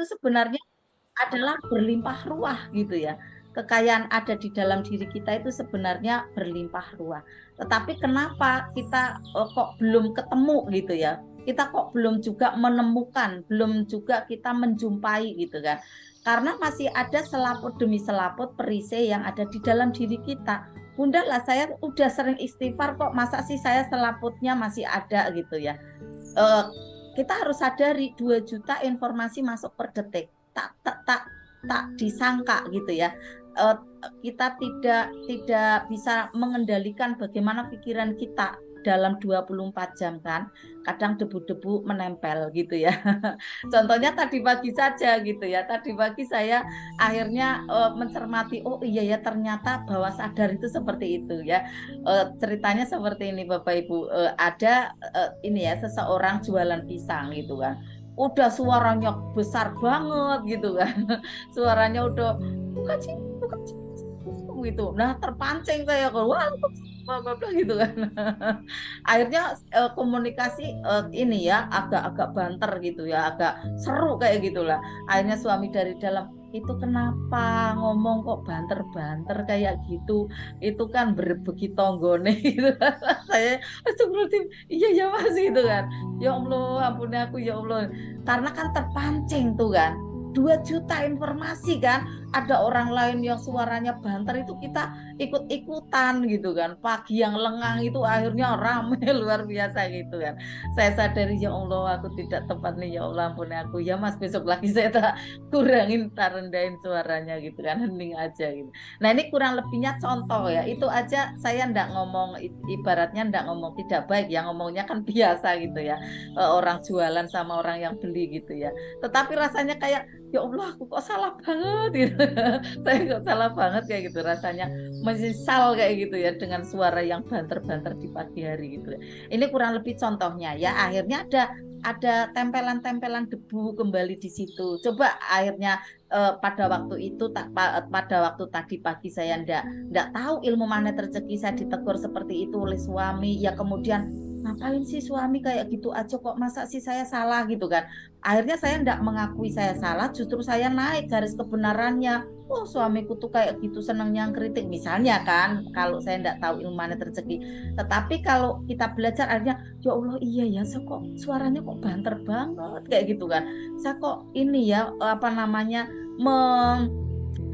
itu sebenarnya adalah berlimpah ruah gitu ya. Kekayaan ada di dalam diri kita itu sebenarnya berlimpah ruah. Tetapi kenapa kita kok belum ketemu gitu ya? Kita kok belum juga menemukan, belum juga kita menjumpai gitu kan? Karena masih ada selaput demi selaput perisai yang ada di dalam diri kita. Bunda lah, saya udah sering istighfar kok, masa sih saya selaputnya masih ada gitu ya. Eh, kita harus sadari 2 juta informasi masuk per detik, tak disangka gitu ya. Eh, kita tidak bisa mengendalikan bagaimana pikiran kita dalam 24 jam kan. Kadang debu-debu menempel gitu ya. Contohnya tadi pagi saja gitu ya. Tadi pagi saya akhirnya mencermati, oh iya ya ternyata bawah sadar itu seperti itu ya. Ceritanya seperti ini Bapak Ibu. Ada ini ya, seseorang jualan pisang gitu kan. Udah suaranya besar banget gitu kan. Suaranya udah bukan sih, bukan sih gitu. Nah, terpancing kayak wah bla bla bla gitu kan. Akhirnya komunikasi ini ya agak-agak banter gitu ya, agak seru kayak gitulah. Akhirnya suami dari dalam, itu kenapa ngomong kok banter-banter kayak gitu? Itu kan berbagi tonggone gitu. Saya astagfirullahaladzim, iya ya Mas gitu kan. Ya Allah, ampuni aku ya Allah. Karena kan terpancing tuh kan. 2 juta informasi kan, ada orang lain yang suaranya banter itu kita ikut-ikutan gitu kan. Pagi yang lengang itu akhirnya ramai luar biasa gitu kan. Saya sadari ya Allah aku tidak tepat nih ya Allah, ampuni aku ya Mas, besok lagi saya tak kurangin, tak rendahin suaranya gitu kan, hening aja gitu. Nah ini kurang lebihnya contoh ya, itu aja saya ndak ngomong, ibaratnya ndak ngomong tidak baik ya, ngomongnya kan biasa gitu ya. Orang jualan sama orang yang beli gitu ya, tetapi rasanya kayak ya Allah aku kok salah banget gitu. Saya kok salah banget kayak gitu rasanya, menyesal kayak gitu ya dengan suara yang banter-banter di pagi hari gitu ya. Ini kurang lebih contohnya ya. Akhirnya ada tempelan-tempelan debu kembali di situ. Coba akhirnya pada waktu itu pada waktu tadi pagi saya ndak tahu ilmu magnet rezeki, saya ditegur seperti itu oleh suami ya. Kemudian ngapain sih suami kayak gitu aja kok, masa sih saya salah gitu kan. Akhirnya saya ndak mengakui saya salah, justru saya naik garis kebenarannya. Oh suamiku tuh kayak gitu senangnya kritik misalnya kan, kalau saya ndak tahu ilmu magnet rezeki. Tetapi kalau kita belajar akhirnya ya Allah iya ya, saya kok suaranya kok banter banget kayak gitu kan. Saya kok ini ya apa namanya,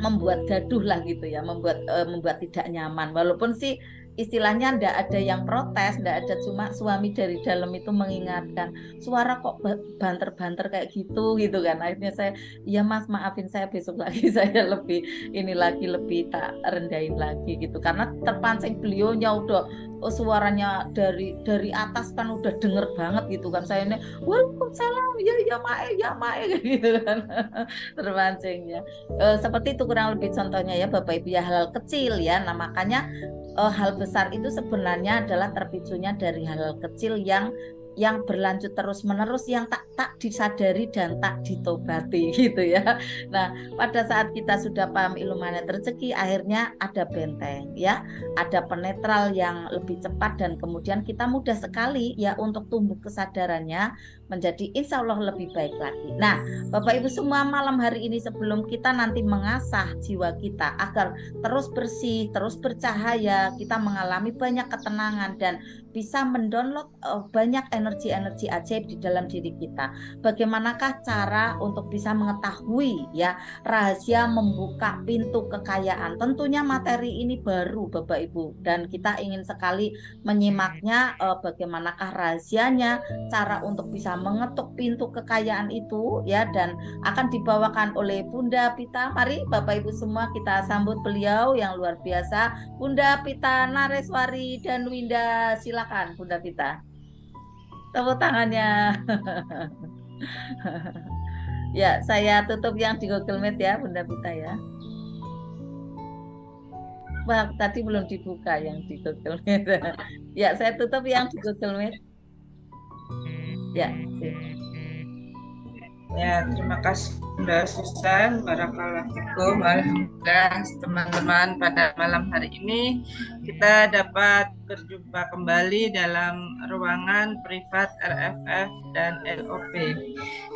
membuat gaduh lah gitu ya, membuat tidak nyaman. Walaupun sih istilahnya ndak ada yang protes, ndak ada, cuma suami dari dalam itu mengingatkan, suara kok banter-banter kayak gitu gitu kan. Akhirnya saya, ya Mas maafin saya, besok lagi saya lebih ini lagi, lebih tak rendahin lagi gitu, karena terpancing beliaunya udah suaranya dari atas kan udah denger banget gitu kan. Saya ini waalaikumsalam ya ya mae ya mae gitu kan. Terpancingnya seperti itu kurang lebih contohnya ya Bapak Ibu ya, hal kecil ya. Nah makanya hal besar itu sebenarnya adalah terpicunya dari hal kecil yang berlanjut terus menerus, yang tak disadari dan tak ditobati gitu ya. Nah pada saat kita sudah paham ilmu magnet rezeki, akhirnya ada benteng ya, ada penetral yang lebih cepat, dan kemudian kita mudah sekali ya untuk tumbuh kesadarannya menjadi insya Allah lebih baik lagi. Nah Bapak Ibu semua, malam hari ini sebelum kita nanti mengasah jiwa kita agar terus bersih, terus bercahaya, kita mengalami banyak ketenangan dan bisa mendownload banyak energi-energi ajaib di dalam diri kita. Bagaimanakah cara untuk bisa mengetahui ya rahasia membuka pintu kekayaan? Tentunya materi ini baru Bapak Ibu, dan kita ingin sekali menyimaknya, bagaimanakah rahasianya, cara untuk bisa mengetuk pintu kekayaan itu ya, dan akan dibawakan oleh Bunda Pita. Mari Bapak Ibu semua kita sambut beliau yang luar biasa, Bunda Pita Nareswari dan Winda. Silakan Bunda Pita. Tepuk tangannya. Ya, saya tutup yang di Google Meet ya Bunda Pita ya. Wah, tadi belum dibuka yang di Google Meet. Ya, saya tutup yang di Google Meet. Ya, sip. Ya, terima kasih Bunda Susan, barakallahu fikum. Alhamdulillah teman-teman, pada malam hari ini kita dapat berjumpa kembali dalam ruangan privat RFF dan LOP.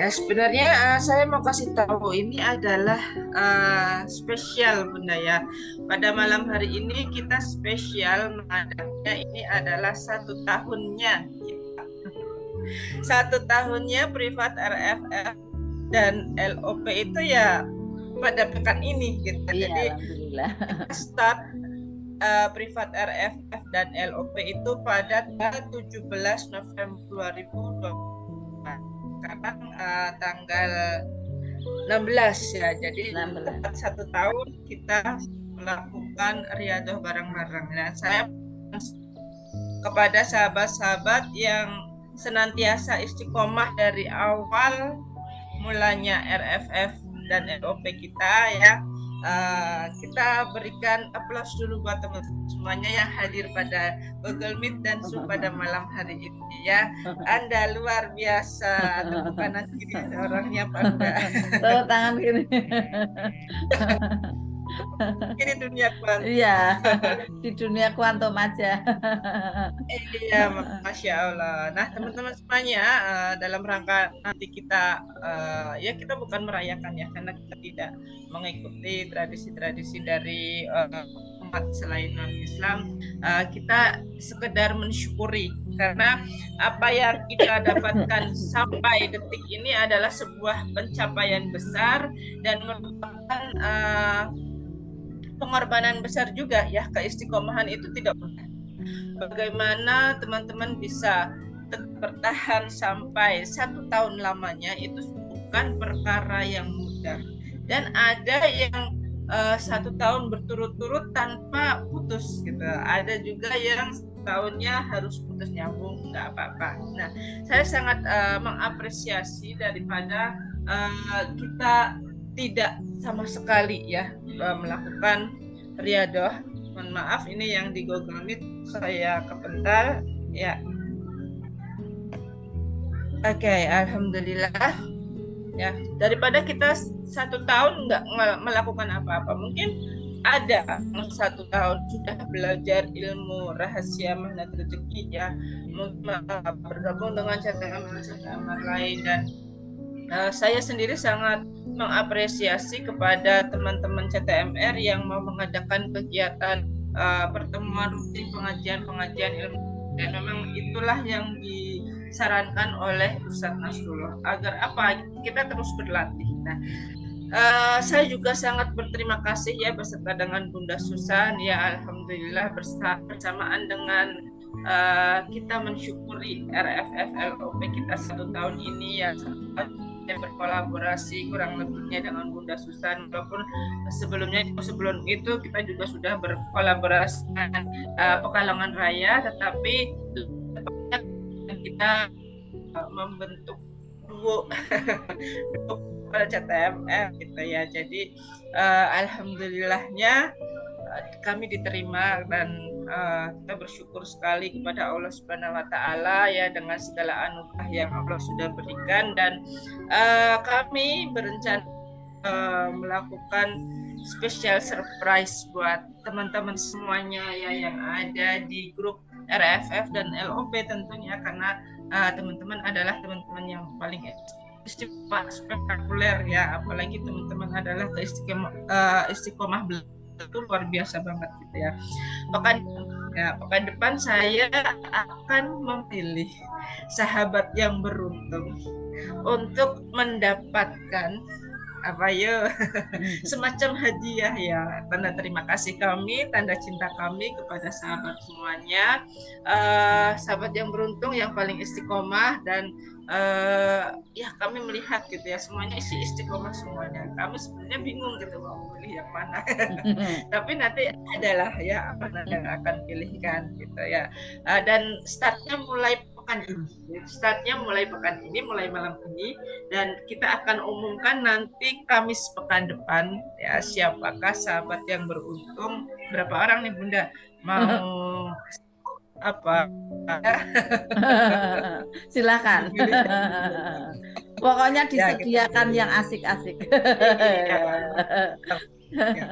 Ya, sebenarnya saya mau kasih tahu ini adalah spesial Bunda ya. Pada malam hari ini kita spesial mengadakannya, ini adalah 1 tahunnya kita. 1 tahunnya privat RFF dan LOP itu ya pada pekan ini gitu. Iya, Jadi alhamdulillah. start privat RFF dan LOP itu pada tanggal 17 November 2020. Sekarang tanggal 16 ya. Jadi 16. tepat 1 tahun kita melakukan riadoh bareng-bareng. Nah, saya kepada sahabat-sahabat yang senantiasa istiqomah dari awal mulanya RFF dan LOP kita ya, kita berikan aplaus dulu buat teman-teman semuanya yang hadir pada Google Meet dan Zoom pada malam hari ini ya. Anda luar biasa. Tepuk kanan kiri orangnya Pak enggak? Tepuk tangan kiri. Ini dunia kuantum. Iya, di dunia kuantum aja. Iya, Masya Allah. Nah, teman-teman semuanya, dalam rangka nanti kita, ya kita bukan merayakan ya, karena kita tidak mengikuti tradisi-tradisi dari umat selain non-Islam. Kita sekedar mensyukuri, karena apa yang kita dapatkan sampai detik ini adalah sebuah pencapaian besar dan merupakan pengorbanan besar juga ya. Keistiqomahan itu tidak mudah. Bagaimana teman-teman bisa bertahan sampai 1 tahun lamanya itu bukan perkara yang mudah. Dan ada yang 1 tahun berturut-turut tanpa putus gitu. Ada juga yang tahunnya harus putus nyambung, nggak apa-apa. Nah, saya sangat mengapresiasi daripada kita tidak sama sekali ya melakukan riadoh. Mohon maaf, ini yang di Google Meet saya kepental ya. Oke, alhamdulillah ya. Daripada kita 1 tahun nggak melakukan apa-apa, mungkin ada 1 tahun sudah belajar ilmu rahasia magnet rezeki ya, bergabung dengan CTMR lain, dan saya sendiri sangat mengapresiasi kepada teman-teman CTMR yang mau mengadakan kegiatan pertemuan rutin pengajian ilmu, dan memang itulah yang disarankan oleh Ustadz Nasrullah agar apa, kita terus berlatih. Nah, saya juga sangat berterima kasih ya beserta dengan Bunda Susan ya, alhamdulillah bersamaan dengan kita mensyukuri RFF LOP kita 1 tahun ini ya, berkolaborasi kurang lebihnya dengan Bunda Susan, walaupun sebelum itu kita juga sudah berkolaborasi dengan Pekalongan Raya, tetapi kita membentuk duo pada CTMR gitu ya. Jadi alhamdulillahnya kami diterima, dan kita bersyukur sekali kepada Allah Subhanahu wa taala ya, dengan segala anugerah yang Allah sudah berikan, dan kami berencana melakukan special surprise buat teman-teman semuanya ya yang ada di grup RFF dan LOP tentunya, karena teman-teman adalah teman-teman yang paling istiqomah, spektakuler ya, apalagi teman-teman adalah istiqomah itu luar biasa banget gitu ya. Pekan depan saya akan memilih sahabat yang beruntung untuk mendapatkan apa ya, semacam hadiah ya, tanda terima kasih kami, tanda cinta kami kepada sahabat semuanya, sahabat yang beruntung yang paling istiqomah, dan ya kami melihat gitu ya, semuanya istiqomah semuanya. Kami sebenarnya bingung gitu mau pilih yang mana tapi nanti adalah ya apa yang akan pilihkan gitu ya. Dan startnya mulai pekan ini, mulai malam ini, dan kita akan umumkan nanti Kamis pekan depan ya, siapakah sahabat yang beruntung. Berapa orang nih Bunda mau apa? Silakan. Pokoknya Ya, kita disediakan yang asik-asik. iya. Ya.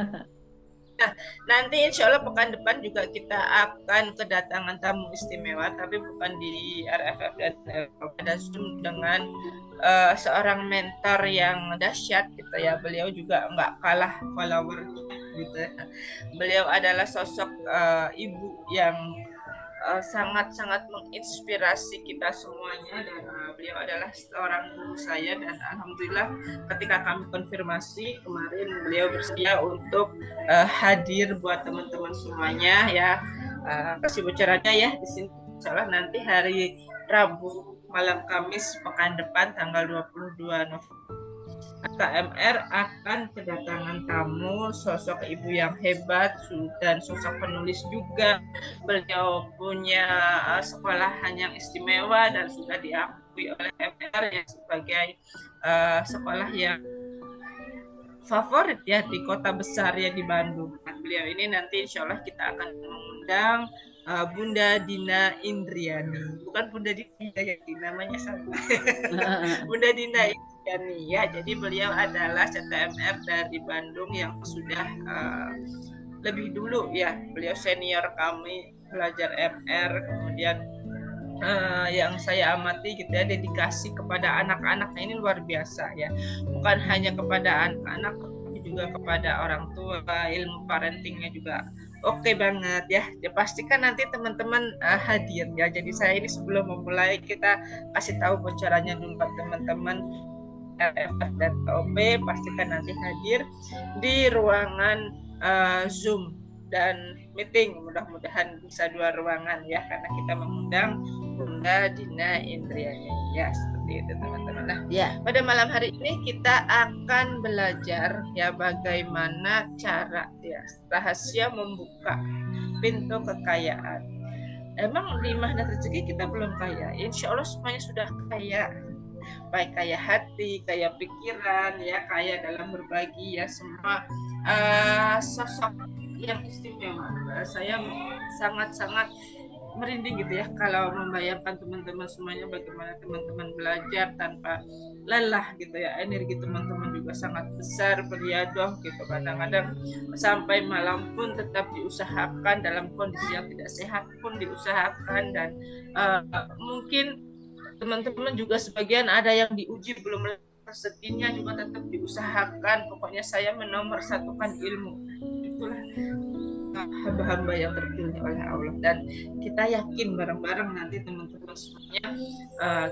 Nah, nanti insya Allah pekan depan juga kita akan kedatangan tamu istimewa, tapi bukan di RFF dan ada Zoom dengan seorang mentor yang dahsyat gitu ya. Beliau juga nggak kalah follower gitu. Beliau adalah sosok ibu yang sangat-sangat menginspirasi kita semuanya, dan beliau adalah seorang guru saya, dan alhamdulillah ketika kami konfirmasi kemarin beliau bersedia untuk hadir buat teman-teman semuanya ya. Kasih bocorannya ya di sini, insyaallah nanti hari Rabu malam Kamis pekan depan tanggal 22 November KMR akan kedatangan tamu, sosok ibu yang hebat dan sosok penulis juga. Beliau punya sekolahan yang istimewa dan sudah diakui oleh MR ya sebagai sekolah yang favorit ya di kota besar ya di Bandung. Beliau ini nanti insya Allah kita akan mengundang Bunda Dina Indriani, bukan Bunda Dina ya, namanya sama. Bunda Dina Indriani ya, jadi beliau adalah CTMR dari Bandung yang sudah lebih dulu ya, beliau senior kami belajar MR, kemudian yang saya amati gitu ya, dedikasi kepada anak-anaknya ini luar biasa ya, bukan hanya kepada anak-anak tapi juga kepada orang tua, ilmu parentingnya juga oke banget ya. Ya pastikan nanti teman-teman hadir ya. Jadi saya ini sebelum memulai kita kasih tahu bocorannya dulu buat teman-teman RFF dan KOP, pastikan nanti hadir di ruangan Zoom dan meeting, mudah-mudahan bisa 2 ruangan ya, karena kita mengundang Bunda Dina Indriani ya, seperti itu teman-teman. Nah, ya, pada malam hari ini kita akan belajar ya bagaimana cara ya rahasia membuka pintu kekayaan. Emang di Magnet Rezeki kita belum kaya, insya Allah semuanya sudah kaya, baik kaya hati, kaya pikiran ya, kaya dalam berbagi ya, semua sosok yang istimewa. Saya sangat-sangat merinding gitu ya kalau membayangkan teman-teman semuanya bagaimana teman-teman belajar tanpa lelah gitu ya. Energi teman-teman juga sangat besar, beriadoh gitu, kadang-kadang sampai malam pun tetap diusahakan, dalam kondisi yang tidak sehat pun diusahakan, dan mungkin teman-teman juga sebagian ada yang diuji belum rezekinya juga tetap diusahakan. Pokoknya saya menomorsatukan ilmu. Itulah hamba-hamba yang terpilih oleh Allah, dan kita yakin bareng-bareng nanti teman-teman semuanya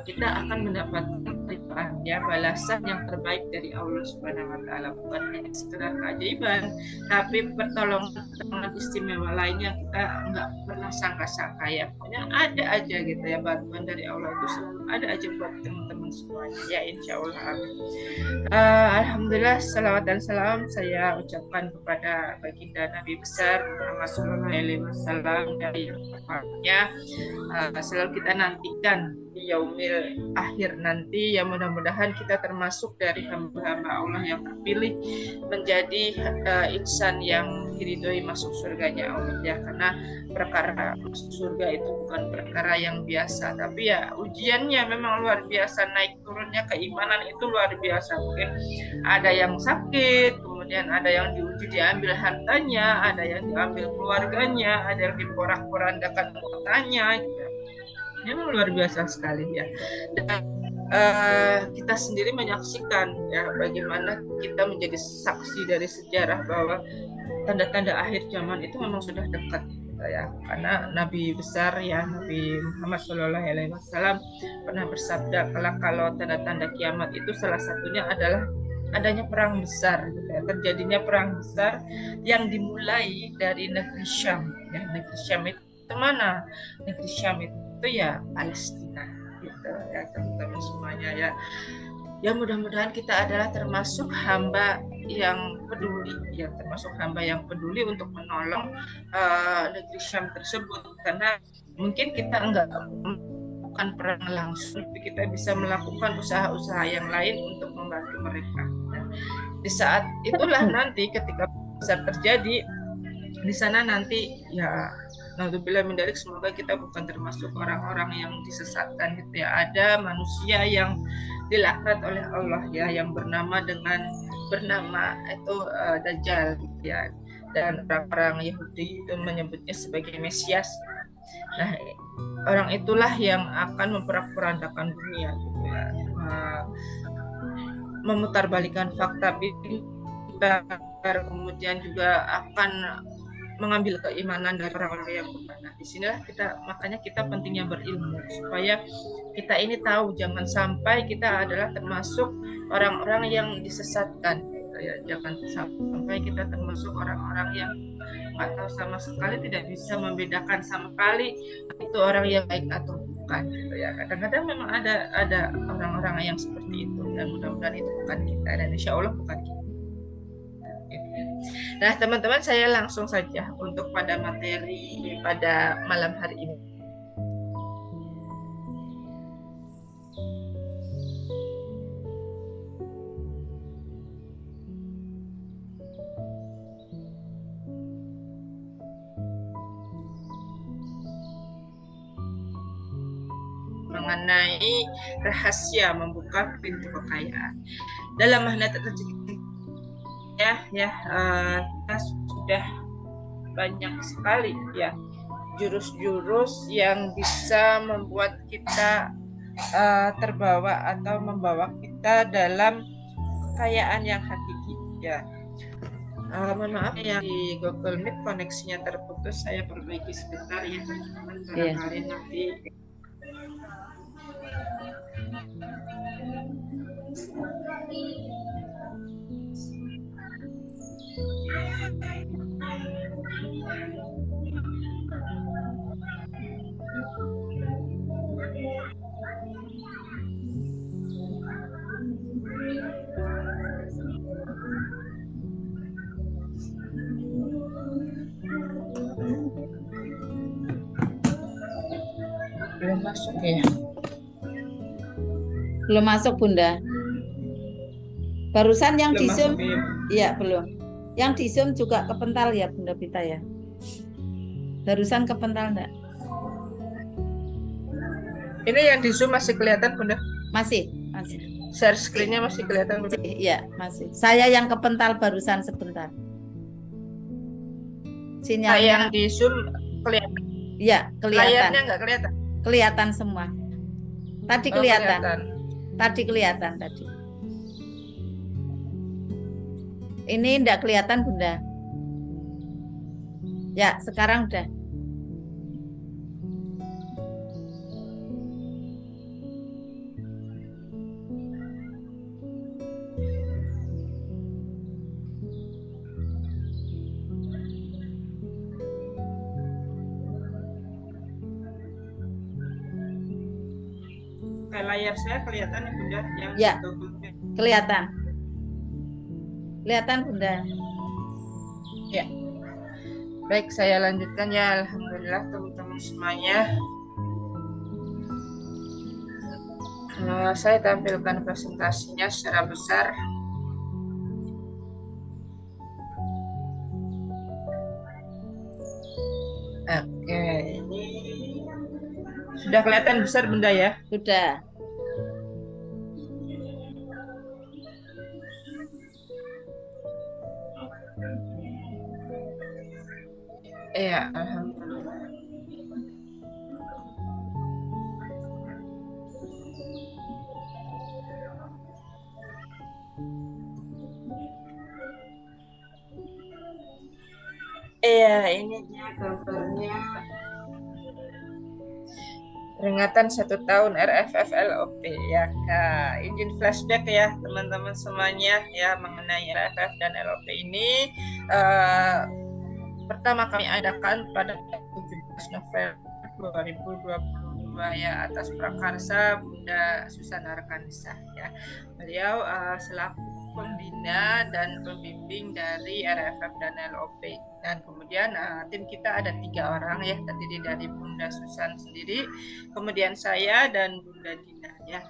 kita akan mendapatkan kelimpahan ya, balasan yang terbaik dari Allah Subhanahu wa taala, bukan hanya sekedar keajaiban tapi pertolongan istimewa lainnya kita nggak pernah sangka-sangka ya. Pokoknya ada aja gitu ya, bantuan dari Allah itu selalu ada aja buat teman-teman semuanya ya, insya Allah. Alhamdulillah, salawat dan salam saya ucapkan kepada baginda Nabi besar Muhammad Sallallahu Alaihi Wasallam dari tempatnya selalu kita nantikan di yaumil akhir nanti ya. Mudah-mudahan kita termasuk dari hamba-hamba Allah yang terpilih menjadi insan yang diridhoi masuk surganya Allah ya, karena perkara masuk surga itu bukan perkara yang biasa, tapi ya ujiannya memang luar biasa, naik turunnya keimanan itu luar biasa. Mungkin ada yang sakit, kemudian ada yang diuji diambil hartanya, ada yang diambil keluarganya, ada yang diporak-porandakan kotanya gitu. Memang luar biasa sekali ya. Dan kita sendiri menyaksikan ya bagaimana kita menjadi saksi dari sejarah bahwa tanda-tanda akhir zaman itu memang sudah dekat ya, karena Nabi besar ya, Nabi Muhammad Sallallahu Alaihi Wasallam pernah bersabda kalau tanda-tanda kiamat itu salah satunya adalah adanya perang besar gitu ya, terjadinya perang besar yang dimulai dari negeri Syam ya. Negeri Syam itu mana? Negeri Syam itu ya Palestina gitu ya teman-teman semuanya ya. Ya mudah-mudahan kita adalah termasuk hamba yang peduli ya, termasuk hamba yang peduli untuk menolong negeri Syam tersebut, karena mungkin kita enggak bukan perang langsung, tapi kita bisa melakukan usaha-usaha yang lain untuk membantu mereka. Nah, di saat itulah nanti ketika besar terjadi di sana nanti ya, naudzubillah min dzalik, semoga kita bukan termasuk orang-orang yang disesatkan gitu ya. Ada manusia yang dilaknat oleh Allah ya, yang bernama itu Dajjal ya, dan orang-orang Yahudi itu menyebutnya sebagai Mesias. Nah, orang itulah yang akan memperak-perandakan dunia gitu ya. Memutarbalikkan fakta pintar, kemudian juga akan mengambil keimanan dari orang-orang yang benar. Nah, disinilah makanya kita pentingnya berilmu supaya kita ini tahu, jangan sampai kita adalah termasuk orang-orang yang disesatkan. Ya, jangan sampai kita termasuk orang-orang yang nggak tahu sama sekali, tidak bisa membedakan sama sekali itu orang yang baik atau bukan gitu ya. Kadang-kadang memang ada orang-orang yang seperti itu, dan mudah-mudahan itu bukan kita, dan insya Allah bukan kita. Nah teman-teman, saya langsung saja untuk pada materi pada malam hari ini. Mengenai rahasia membuka pintu kekayaan. Dalam Mahnatat Rezeki kita sudah banyak sekali ya jurus-jurus yang bisa membuat kita terbawa atau membawa kita dalam kekayaan yang hakiki ya. Mohon maaf yang di Google Meet koneksinya terputus, saya perbaiki sebentar ya teman-teman, barangkali nanti belum masuk ya. Belum masuk Bunda. Barusan yang di Zoom, ya belum. Yang di Zoom juga kepental ya Bunda Pita ya. Barusan kepental enggak? Ini yang di Zoom masih kelihatan Bunda? Masih. Share screen-nya masih kelihatan Bunda? Iya, masih. Saya yang kepental barusan sebentar. Yang Sinyalnya di Zoom kelihatan? Iya, kelihatan. Layarnya enggak kelihatan? Kelihatan semua. Tadi kelihatan. Tadi kelihatan tadi. Ini enggak kelihatan Bunda. Ya, sekarang udah. Layar saya kelihatan ya Bunda? Yang ya, kelihatan. Kelihatan Bunda. Ya. Baik, saya lanjutkan ya. Alhamdulillah teman-teman semuanya. Saya tampilkan presentasinya secara besar. Oke, ini sudah kelihatan besar Bunda ya? Sudah. Iya, alhamdulillah. Iya, ini dia gambarnya. Peringatan 1 tahun RFF LOP ya. Nah, izin flashback ya teman-teman semuanya ya mengenai RFF dan LOP ini. Pertama kami adakan pada 17 November 2022 ya, atas prakarsa Bunda Susana Rekanisa ya. Beliau selaku pembina dan pembimbing dari RFF dan LOP, dan kemudian tim kita ada 3 orang ya, terdiri dari Bunda Susan sendiri, kemudian saya dan Bunda Dina ya.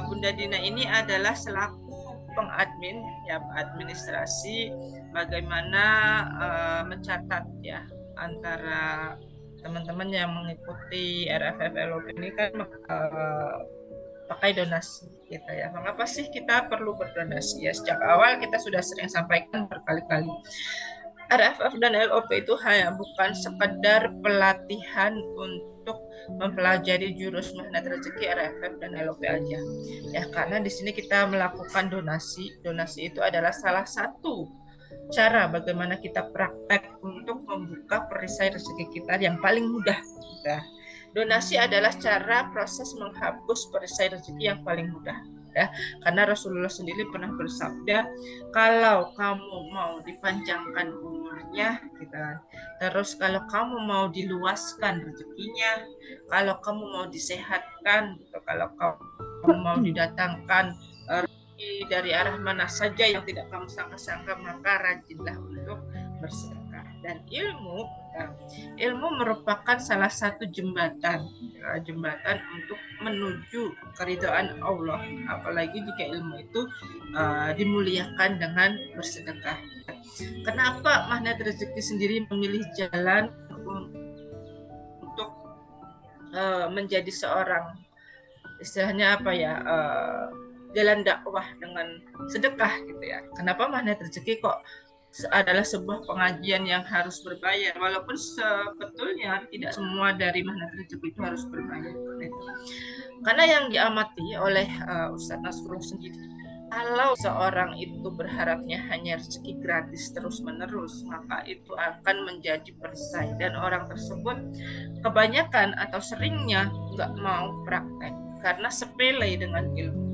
Bunda Dina ini adalah selaku pengadmin ya, administrasi bagaimana mencatat ya antara teman-teman yang mengikuti RFF LOP ini kan pakai donasi gitu ya. Mengapa sih kita perlu berdonasi? Ya, sejak awal kita sudah sering sampaikan berkali-kali. RFF dan LOP itu hanya bukan sekedar pelatihan untuk mempelajari jurus magnet rezeki RFF dan LOP aja. Ya, karena di sini kita melakukan donasi. Donasi itu adalah salah satu cara bagaimana kita praktek untuk membuka perisai rezeki kita yang paling mudah. Nah, donasi adalah cara proses menghapus perisai rezeki yang paling mudah. Ya, karena Rasulullah sendiri pernah bersabda, kalau kamu mau dipanjangkan umurnya, gitu kan, terus kalau kamu mau diluaskan rezekinya, kalau kamu mau disehatkan, gitu, kalau kamu mau didatangkan dari arah mana saja yang tidak kamu sangka-sangka, maka rajinlah untuk bersedekah. Dan ilmu merupakan salah satu jembatan untuk menuju keridhaan Allah, apalagi jika ilmu itu dimuliakan dengan bersedekah. Kenapa magnet rezeki sendiri memilih jalan untuk menjadi seorang, istilahnya apa ya, jalan dakwah dengan sedekah gitu ya. Kenapa magnet rezeki kok adalah sebuah pengajian yang harus berbayar, walaupun sebetulnya tidak semua dari magnet rezeki itu harus berbayar. Karena yang diamati oleh Ustadz Nasrullah sendiri, kalau seorang itu berharapnya hanya rezeki gratis terus-menerus, maka itu akan menjadi perisai, dan orang tersebut kebanyakan atau seringnya nggak mau praktek karena sepele dengan ilmu.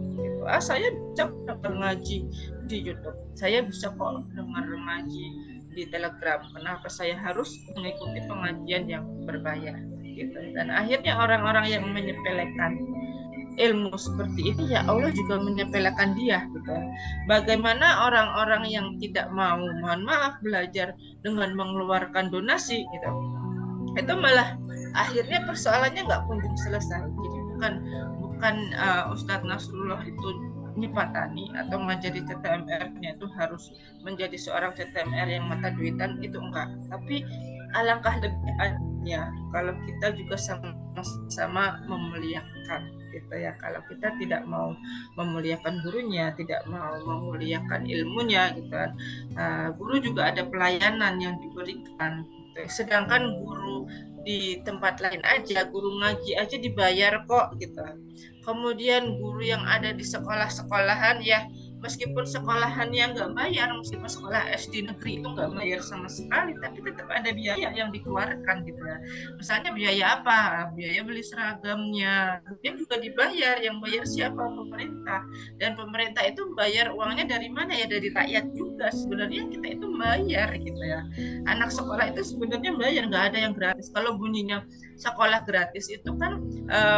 Saya bisa ngaji di YouTube, saya bisa kok dengar ngaji di Telegram, kenapa saya harus mengikuti pengajian yang berbayar gitu. Dan akhirnya orang-orang yang menyepelekan ilmu seperti ini, ya Allah juga menyepelekan dia gitu. Bagaimana orang-orang yang tidak mau, mohon maaf, belajar dengan mengeluarkan donasi gitu, itu malah akhirnya persoalannya nggak kunjung selesai. Jadi bukan Ustadz Nasrullah itu nyipatani atau ngajari CTMR-nya itu harus menjadi seorang CTMR yang mata duitan, itu enggak. Tapi alangkah lebih adanya kalau kita juga sama-sama memuliakan gitu ya. Kalau kita tidak mau memuliakan gurunya, tidak mau memuliakan ilmunya gitu kan, guru juga ada pelayanan yang diberikan gitu. Sedangkan guru di tempat lain aja, guru ngaji aja dibayar kok gitu. Kemudian guru yang ada di sekolah-sekolahan, ya meskipun sekolahannya nggak bayar, meskipun sekolah SD negeri itu nggak bayar sama sekali, tapi tetap ada biaya yang dikeluarkan gitu ya. Misalnya biaya apa? Biaya beli seragamnya, dia juga dibayar. Yang bayar siapa? Pemerintah. Dan pemerintah itu bayar uangnya dari mana ya? Dari rakyat juga. Sebenarnya kita itu bayar gitu ya. Anak sekolah itu sebenarnya bayar, nggak ada yang gratis. Kalau bunyinya sekolah gratis itu kan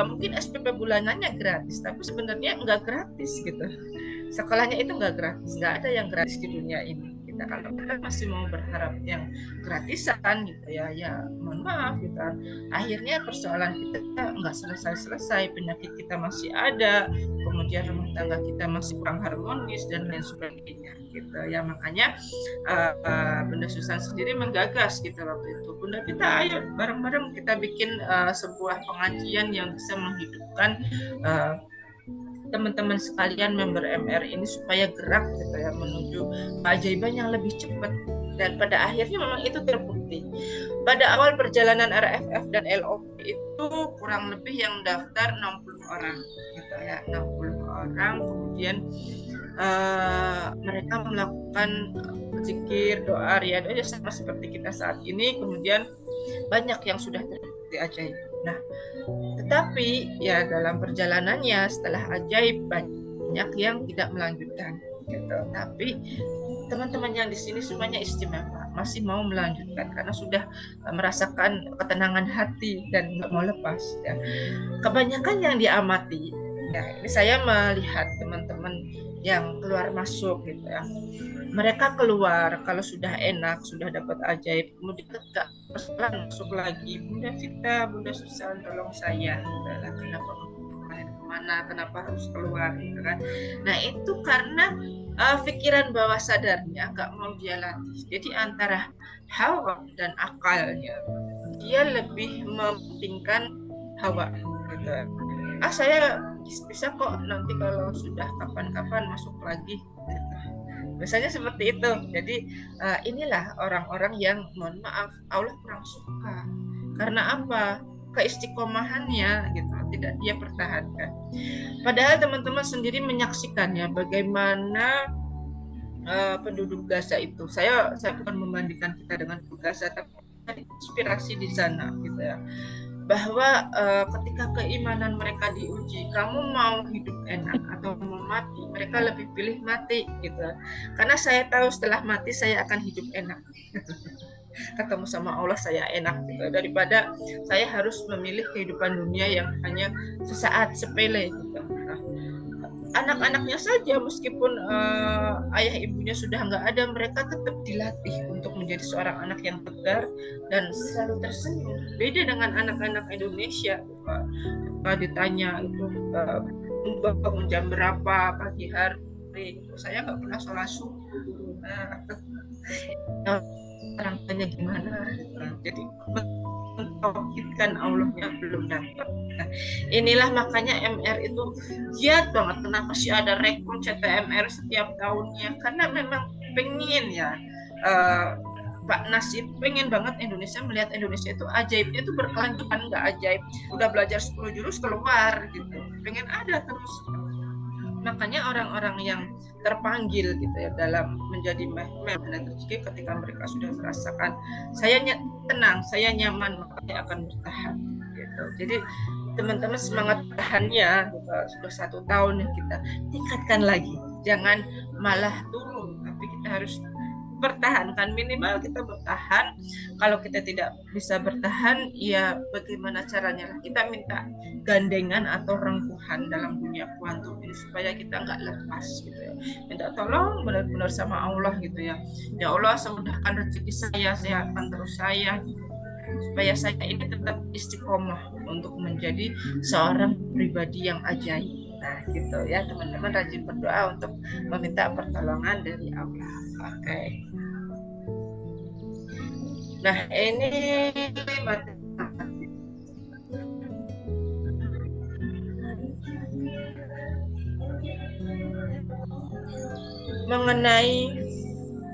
mungkin SPP bulanannya gratis, tapi sebenarnya nggak gratis gitu. Sekolahnya itu nggak gratis, nggak ada yang gratis di dunia ini. Kalau kita masih mau berharap yang gratisan gitu ya, ya mohon maaf gitu kan. Akhirnya persoalan kita nggak selesai-selesai, penyakit kita masih ada, kemudian rumah tangga kita masih kurang harmonis dan lain sebagainya gitu ya. Makanya Bunda Susan sendiri menggagas gitu waktu itu, Bunda kita ayo bareng-bareng kita bikin sebuah pengajian yang bisa menghidupkan teman-teman sekalian member MR ini supaya gerak gitu ya, menuju keajaiban yang lebih cepat. Dan pada akhirnya memang itu terbukti. Pada awal perjalanan RFF dan LOP itu kurang lebih yang daftar 60 orang gitu ya, 60 orang. Kemudian mereka melakukan zikir, doa, riyadhah sama seperti kita saat ini. Kemudian banyak yang sudah terbukti ajaib. Nah, tetapi ya dalam perjalanannya setelah ajaib banyak yang tidak melanjutkan gitu. Tapi teman-teman yang di sini semuanya istimewa, masih mau melanjutkan karena sudah merasakan ketenangan hati dan nggak mau lepas ya. Kebanyakan yang diamati ya, ini saya melihat teman-teman yang keluar masuk gitu ya, mereka keluar kalau sudah enak, sudah dapat ajaib, kemudian tegak masuk lagi, Bunda Vita, Bunda Susan, tolong saya, kenapa kemana, kenapa harus keluar gitu kan. Nah itu karena pikiran bawah sadarnya nggak mau dia latih. Jadi antara hawa dan akalnya, dia lebih mementingkan hawa gitu. Saya bisa kok nanti kalau sudah kapan-kapan masuk lagi. Biasanya seperti itu. Jadi inilah orang-orang yang mohon maaf Allah kurang suka. Karena apa? Keistiqomahannya gitu tidak dia pertahankan. Padahal teman-teman sendiri menyaksikannya bagaimana penduduk Gaza itu. Saya bukan membandingkan kita dengan penduduk Gaza, tapi inspirasi di sana gitu ya. Bahwa ketika keimanan mereka diuji, kamu mau hidup enak atau mau mati, mereka lebih pilih mati gitu. Karena saya tahu setelah mati saya akan hidup enak. Ketemu sama Allah saya enak gitu, daripada saya harus memilih kehidupan dunia yang hanya sesaat sepele gitu. Nah, anak-anaknya saja meskipun ayah ibunya sudah nggak ada, mereka tetap dilatih untuk menjadi seorang anak yang tegar dan selalu tersenyum. Beda dengan anak-anak Indonesia, kalau ditanya itu bangun jam berapa pagi hari, saya nggak pernah sholat subuh. Orang tanya gimana, jadi mentauhidkan Allahnya belum dapat. Nah, inilah makanya MR itu giat banget. Kenapa sih ada rekrut CTMR setiap tahunnya? Karena memang pengen ya Pak Nasib pengen banget Indonesia melihat Indonesia itu ajaibnya itu berkelanjutan, nggak ajaib udah belajar 10 jurus keluar gitu, pengen ada terus. Makanya orang-orang yang terpanggil gitu ya dalam menjadi mehmet dan rezeki, ketika mereka sudah merasakan saya tenang, saya nyaman, maka saya akan bertahan gitu. Jadi teman-teman semangat tahannya gitu. Sudah 1 tahun yang kita tingkatkan lagi, jangan malah turun, tapi kita harus pertahankan, minimal kita bertahan. Kalau kita tidak bisa bertahan, ya bagaimana caranya, kita minta gandengan atau rengkuhan dalam dunia kuantum ini supaya kita nggak lepas gitu ya. Minta tolong benar-benar sama Allah gitu ya. Ya Allah, semudahkan rezeki saya akan terus saya gitu, supaya saya ini tetap istiqomah untuk menjadi seorang pribadi yang ajaib. Nah gitu ya teman-teman, rajin berdoa untuk meminta pertolongan dari Allah. Oke. Nah ini mengenai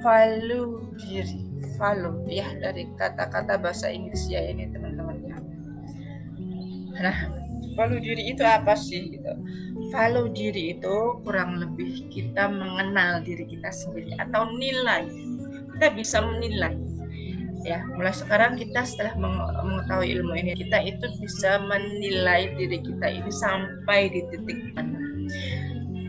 value diri, value ya, dari kata-kata bahasa Inggris ya ini teman-teman ya. Nah, value diri itu apa sih gitu? Value diri itu kurang lebih kita mengenal diri kita sendiri atau nilai. Kita bisa menilai. Ya, mulai sekarang kita setelah mengetahui ilmu ini, kita itu bisa menilai diri kita ini sampai di titik mana.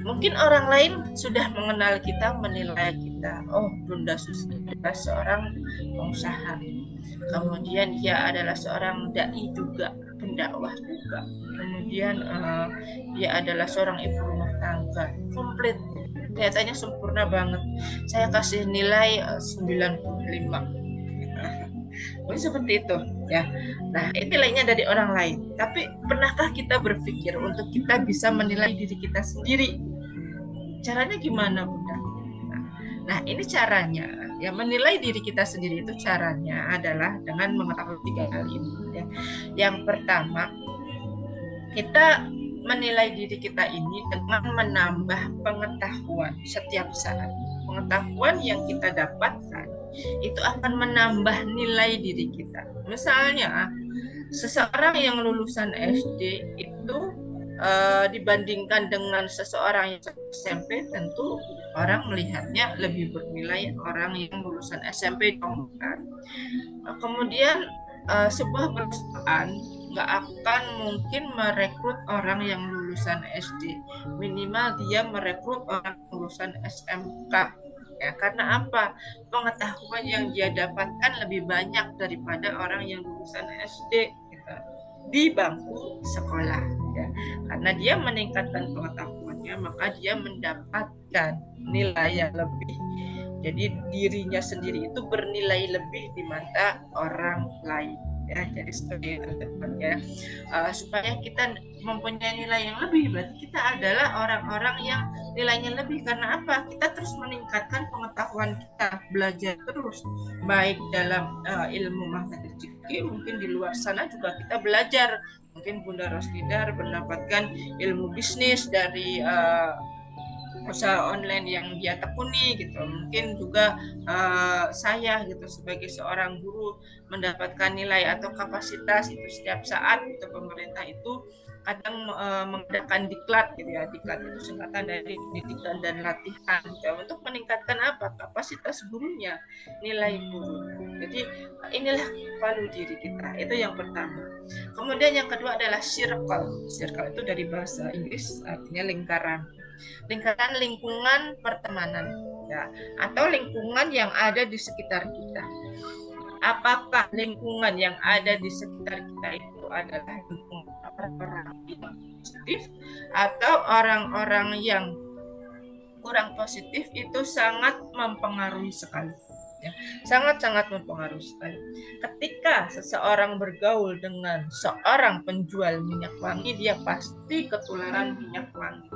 Mungkin orang lain sudah mengenal kita, menilai kita. Oh, Bunda Susi adalah seorang pengusaha. Kemudian dia adalah seorang dai juga, pendakwah juga. Kemudian dia adalah seorang ibu rumah tangga. Komplit. Kelihatannya sempurna banget. Saya kasih nilai 95. Seperti itu ya. Nah, itu nilainya dari orang lain. Tapi pernahkah kita berpikir untuk kita bisa menilai diri kita sendiri? Caranya gimana, Bunda? Nah, ini caranya ya, menilai diri kita sendiri itu caranya adalah dengan mengetahui 3 hal ini ya. Yang pertama, kita menilai diri kita ini dengan menambah pengetahuan setiap saat. Pengetahuan yang kita dapatkan itu akan menambah nilai diri kita. Misalnya, seseorang yang lulusan SD itu dibandingkan dengan seseorang yang SMP, tentu orang melihatnya lebih bernilai orang yang lulusan SMP dong kan. Kemudian sebuah perusahaan nggak akan mungkin merekrut orang yang lulusan SD, minimal dia merekrut orang lulusan SMK. Ya, karena apa? Pengetahuan yang dia dapatkan lebih banyak daripada orang yang lulusan SD gitu, di bangku sekolah ya. Karena dia meningkatkan pengetahuannya, maka dia mendapatkan nilai yang lebih. Jadi dirinya sendiri itu bernilai lebih di mata orang lain. ya. Jadi seperti itu ya. Supaya kita mempunyai nilai yang lebih, berarti kita adalah orang-orang yang nilainya lebih. Karena apa? Kita terus meningkatkan pengetahuan kita, belajar terus, baik dalam ilmu matematika, mungkin di luar sana juga kita belajar. Mungkin Bunda Rosdidar mendapatkan ilmu bisnis dari usaha online yang dia tekuni gitu. Mungkin juga saya gitu sebagai seorang guru mendapatkan nilai atau kapasitas itu setiap saat itu. Pemerintah itu kadang mengadakan diklat gitu ya. Diklat itu singkatan dari pendidikan dan latihan gitu, untuk meningkatkan apa? Kapasitas gurunya, nilai guru. Jadi inilah value diri kita. Itu yang pertama. Kemudian yang kedua adalah circle. Circle itu dari bahasa Inggris artinya lingkaran. Lingkaran lingkungan pertemanan ya, atau lingkungan yang ada di sekitar kita. Apakah lingkungan yang ada di sekitar kita itu adalah lingkungan orang-orang yang positif atau orang-orang yang kurang positif? Itu sangat mempengaruhi sekali ya, sangat-sangat mempengaruhi sekali. Ketika seseorang bergaul dengan seorang penjual minyak wangi, dia pasti ketularan minyak wangi,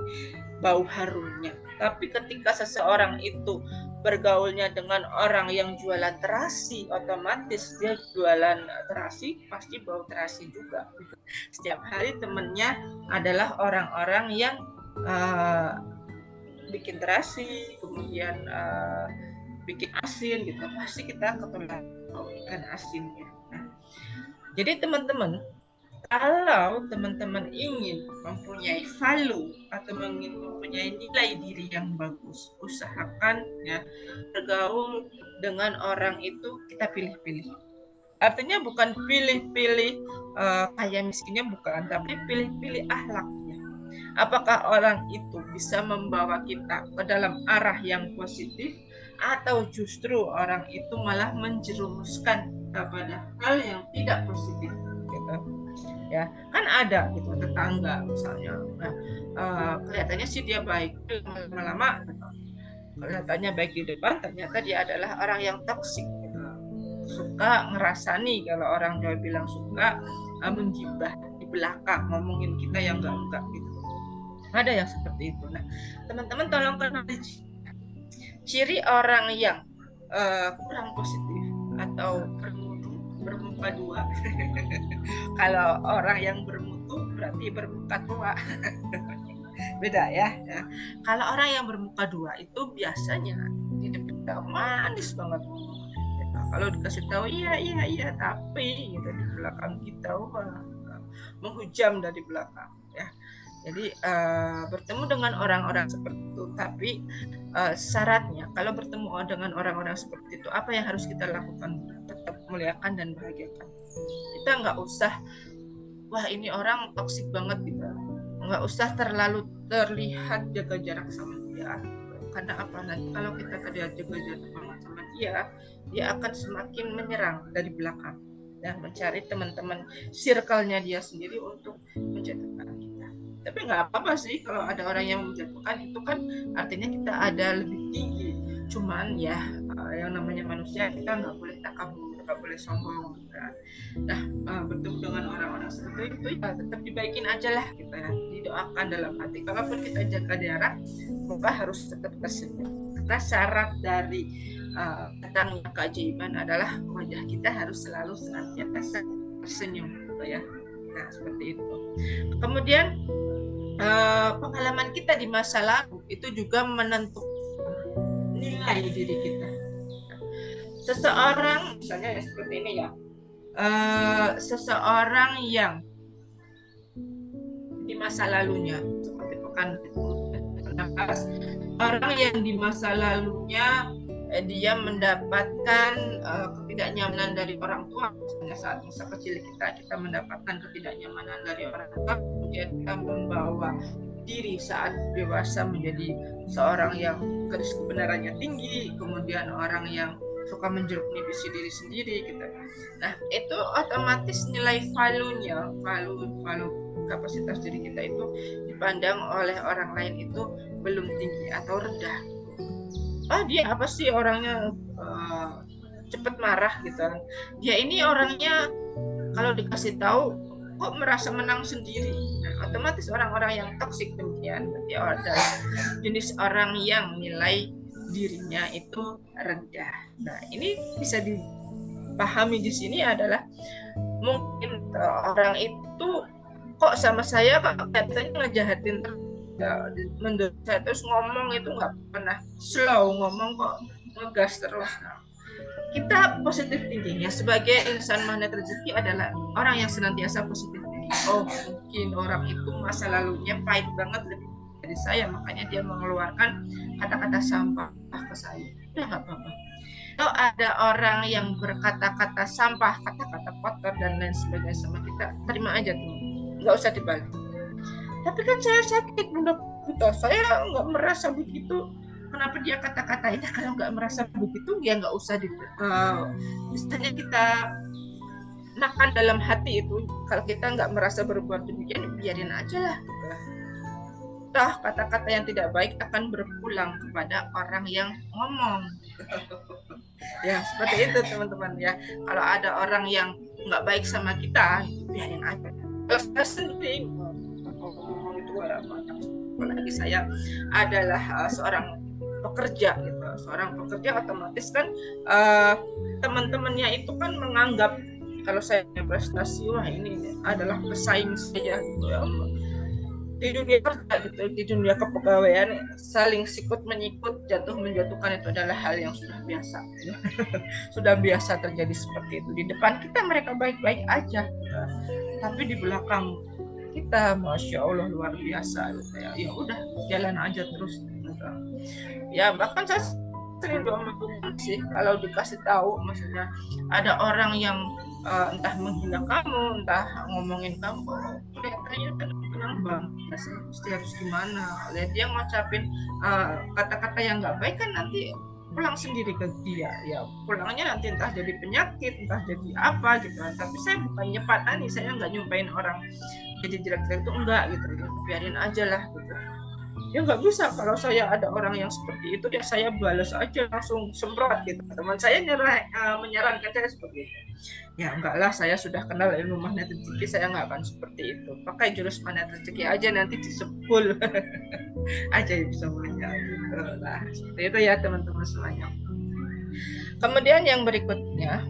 bau harumnya. Tapi ketika seseorang itu bergaulnya dengan orang yang jualan terasi, otomatis dia jualan terasi, pasti bau terasi juga. Setiap hari temannya adalah orang-orang yang bikin terasi, kemudian bikin asin gitu, pasti kita ketularan ikan asinnya. Nah, jadi teman-teman, kalau teman-teman ingin mempunyai value atau mempunyai nilai diri yang bagus, usahakan ya bergaul dengan orang itu kita pilih-pilih. Artinya bukan pilih-pilih kaya miskinnya, bukan, tapi pilih-pilih akhlaknya. Apakah orang itu bisa membawa kita ke dalam arah yang positif, atau justru orang itu malah menjerumuskan kepada hal yang tidak positif gitu ya. Kan ada gitu tetangga misalnya, kelihatannya sih dia baik, lama-lama kelihatannya baik di depan, ternyata dia adalah orang yang toksik gitu. Suka ngerasani, kalau orang Jawa bilang suka menggibah di belakang, ngomongin kita yang enggak gitu. Ada yang seperti itu. Nah, teman-teman tolong kenali ciri orang yang kurang positif atau bermuka dua. Kalau orang yang bermutu berarti bermuka tua. Beda ya. Kalau orang yang bermuka dua itu biasanya di depan manis banget. Kalau dikasih tahu iya tapi gitu, di belakang kita menghujam dari belakang ya. Jadi bertemu dengan orang-orang seperti itu, tapi syaratnya kalau bertemu dengan orang-orang seperti itu, apa yang harus kita lakukan? Tetap muliakan dan bahagiakan. Kita nggak usah, wah ini orang toksik banget gitu, nggak usah terlalu terlihat jaga jarak sama dia. Karena apa? Nanti kalau kita terlihat jaga jarak sama dia, dia akan semakin menyerang dari belakang dan mencari teman-teman circle-nya dia sendiri untuk menjatuhkan kita. Tapi nggak apa-apa sih kalau ada orang yang menjatuhkan, itu kan artinya kita ada lebih tinggi. Cuman ya yang namanya manusia, kita nggak boleh takabur, nggak boleh sombong kan. Nah, bertemu dengan orang-orang seperti itu ya tetap dibaikin aja lah kita ya. Didoakan dalam hati. Kalaupun kita jaga jarak, maka harus tetap tersenyum. Karena syarat dari datangnya keajaiban adalah wajah kita harus selalu senantiasa tersenyum gitu ya. Nah, seperti itu. Kemudian pengalaman kita di masa lalu itu juga menentukan nilai diri kita. Seseorang misalnya seperti ini ya, seseorang yang di masa lalunya seperti orang yang di masa lalunya dia mendapatkan ketidaknyamanan dari orang tua. Misalnya saat masa kecil kita mendapatkan ketidaknyamanan dari orang tua, kemudian kita membawa diri saat dewasa menjadi seorang yang garis kebenarannya tinggi, kemudian orang yang suka menjeruk nipisi diri sendiri gitu. Nah, itu otomatis nilai value-nya, value kapasitas diri kita itu dipandang oleh orang lain itu belum tinggi atau rendah. Dia apa sih orangnya cepat marah gitu. Dia ini orangnya kalau dikasih tahu kok merasa menang sendiri. Nah, otomatis orang-orang yang toksik demikian dia adalah jenis orang yang nilai dirinya itu rendah. Nah, ini bisa dipahami di sini adalah mungkin orang itu kok sama saya kok katanya ngejahatin ya, menurut saya terus ngomong itu nggak pernah slow, ngomong kok ngegas terus. Nah, kita positif thinking ya, sebagai insan magnet rezeki adalah orang yang senantiasa positif thinking. Oh, mungkin orang itu masa lalunya pahit banget lebih dari saya, makanya dia mengeluarkan kata-kata sampah ke saya. Ya nggak apa-apa. Kalau ada orang yang berkata-kata sampah, kata-kata kotor dan lain sebagainya sama kita, terima aja tuh, nggak usah dibalik. Tapi kan saya sakit, Bunda Putra, saya nggak merasa begitu. Kenapa dia kata-katain? Kalau nggak merasa begitu, ya nggak usah misalnya kita makan dalam hati itu. Kalau kita nggak merasa berbuat demikian, biarin aja lah. Toh kata-kata yang tidak baik akan berpulang kepada orang yang ngomong. Ya seperti itu teman-teman ya. Kalau ada orang yang nggak baik sama kita, biarin aja. Kalau saya sendiri itu apalagi saya adalah seorang pekerja gitu, seorang pekerja otomatis kan teman-temannya itu kan menganggap kalau saya prestasi, wah ini adalah pesaing saya gitu ya. Di dunia kerja gitu, di dunia kepegawaian saling sikut menyikut, jatuh menjatuhkan itu adalah hal yang sudah biasa. Sudah biasa terjadi seperti itu. Di depan kita mereka baik-baik aja, tapi di belakang kita masya Allah luar biasa gitu ya. Ya udah jalan aja terus gitu. Ya bahkan saya sering doa sih kalau dikasih tahu, maksudnya ada orang yang entah menghina kamu, entah ngomongin kamu, kelihatannya tenang banget sih, mesti harus gimana. Lihat dia ngucapin kata-kata yang nggak baik kan nanti pulang sendiri ke dia, ya pulangnya nanti entah jadi penyakit, entah jadi apa gitu. Tapi saya bukan nyepatani, saya nggak nyumpain orang jadi jelek-jelek itu enggak gitu, biarin aja lah gitu. Ya nggak bisa, kalau saya ada orang yang seperti itu ya saya balas aja langsung semprot gitu. Teman saya menyarankan saya seperti itu. Ya enggak lah, saya sudah kenal ilmu magnet rezeki, saya nggak akan seperti itu. Pakai jurus magnet rezeki aja nanti disepul ajaib semuanya gitu lah. Seperti itu ya teman-teman semuanya. Kemudian yang berikutnya,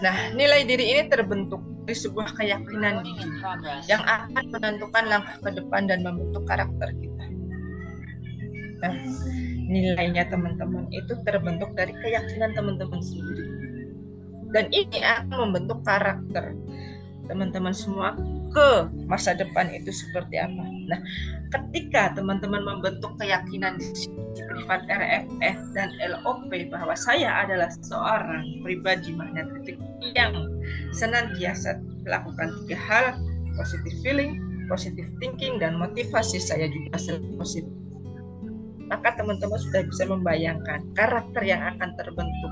nah, nilai diri ini terbentuk dari sebuah keyakinan diri yang akan menentukan langkah ke depan dan membentuk karakter kita. Nah, nilainya teman-teman itu terbentuk dari keyakinan teman-teman sendiri. Dan ini akan membentuk karakter teman-teman semua ke masa depan itu seperti apa. Nah, ketika teman-teman membentuk keyakinan di privat RFF dan LOP bahwa saya adalah seorang pribadi magnet rezeki yang senantiasa melakukan 3 hal, positive feeling, positive thinking, dan motivasi saya juga selalu positif, maka teman-teman sudah bisa membayangkan karakter yang akan terbentuk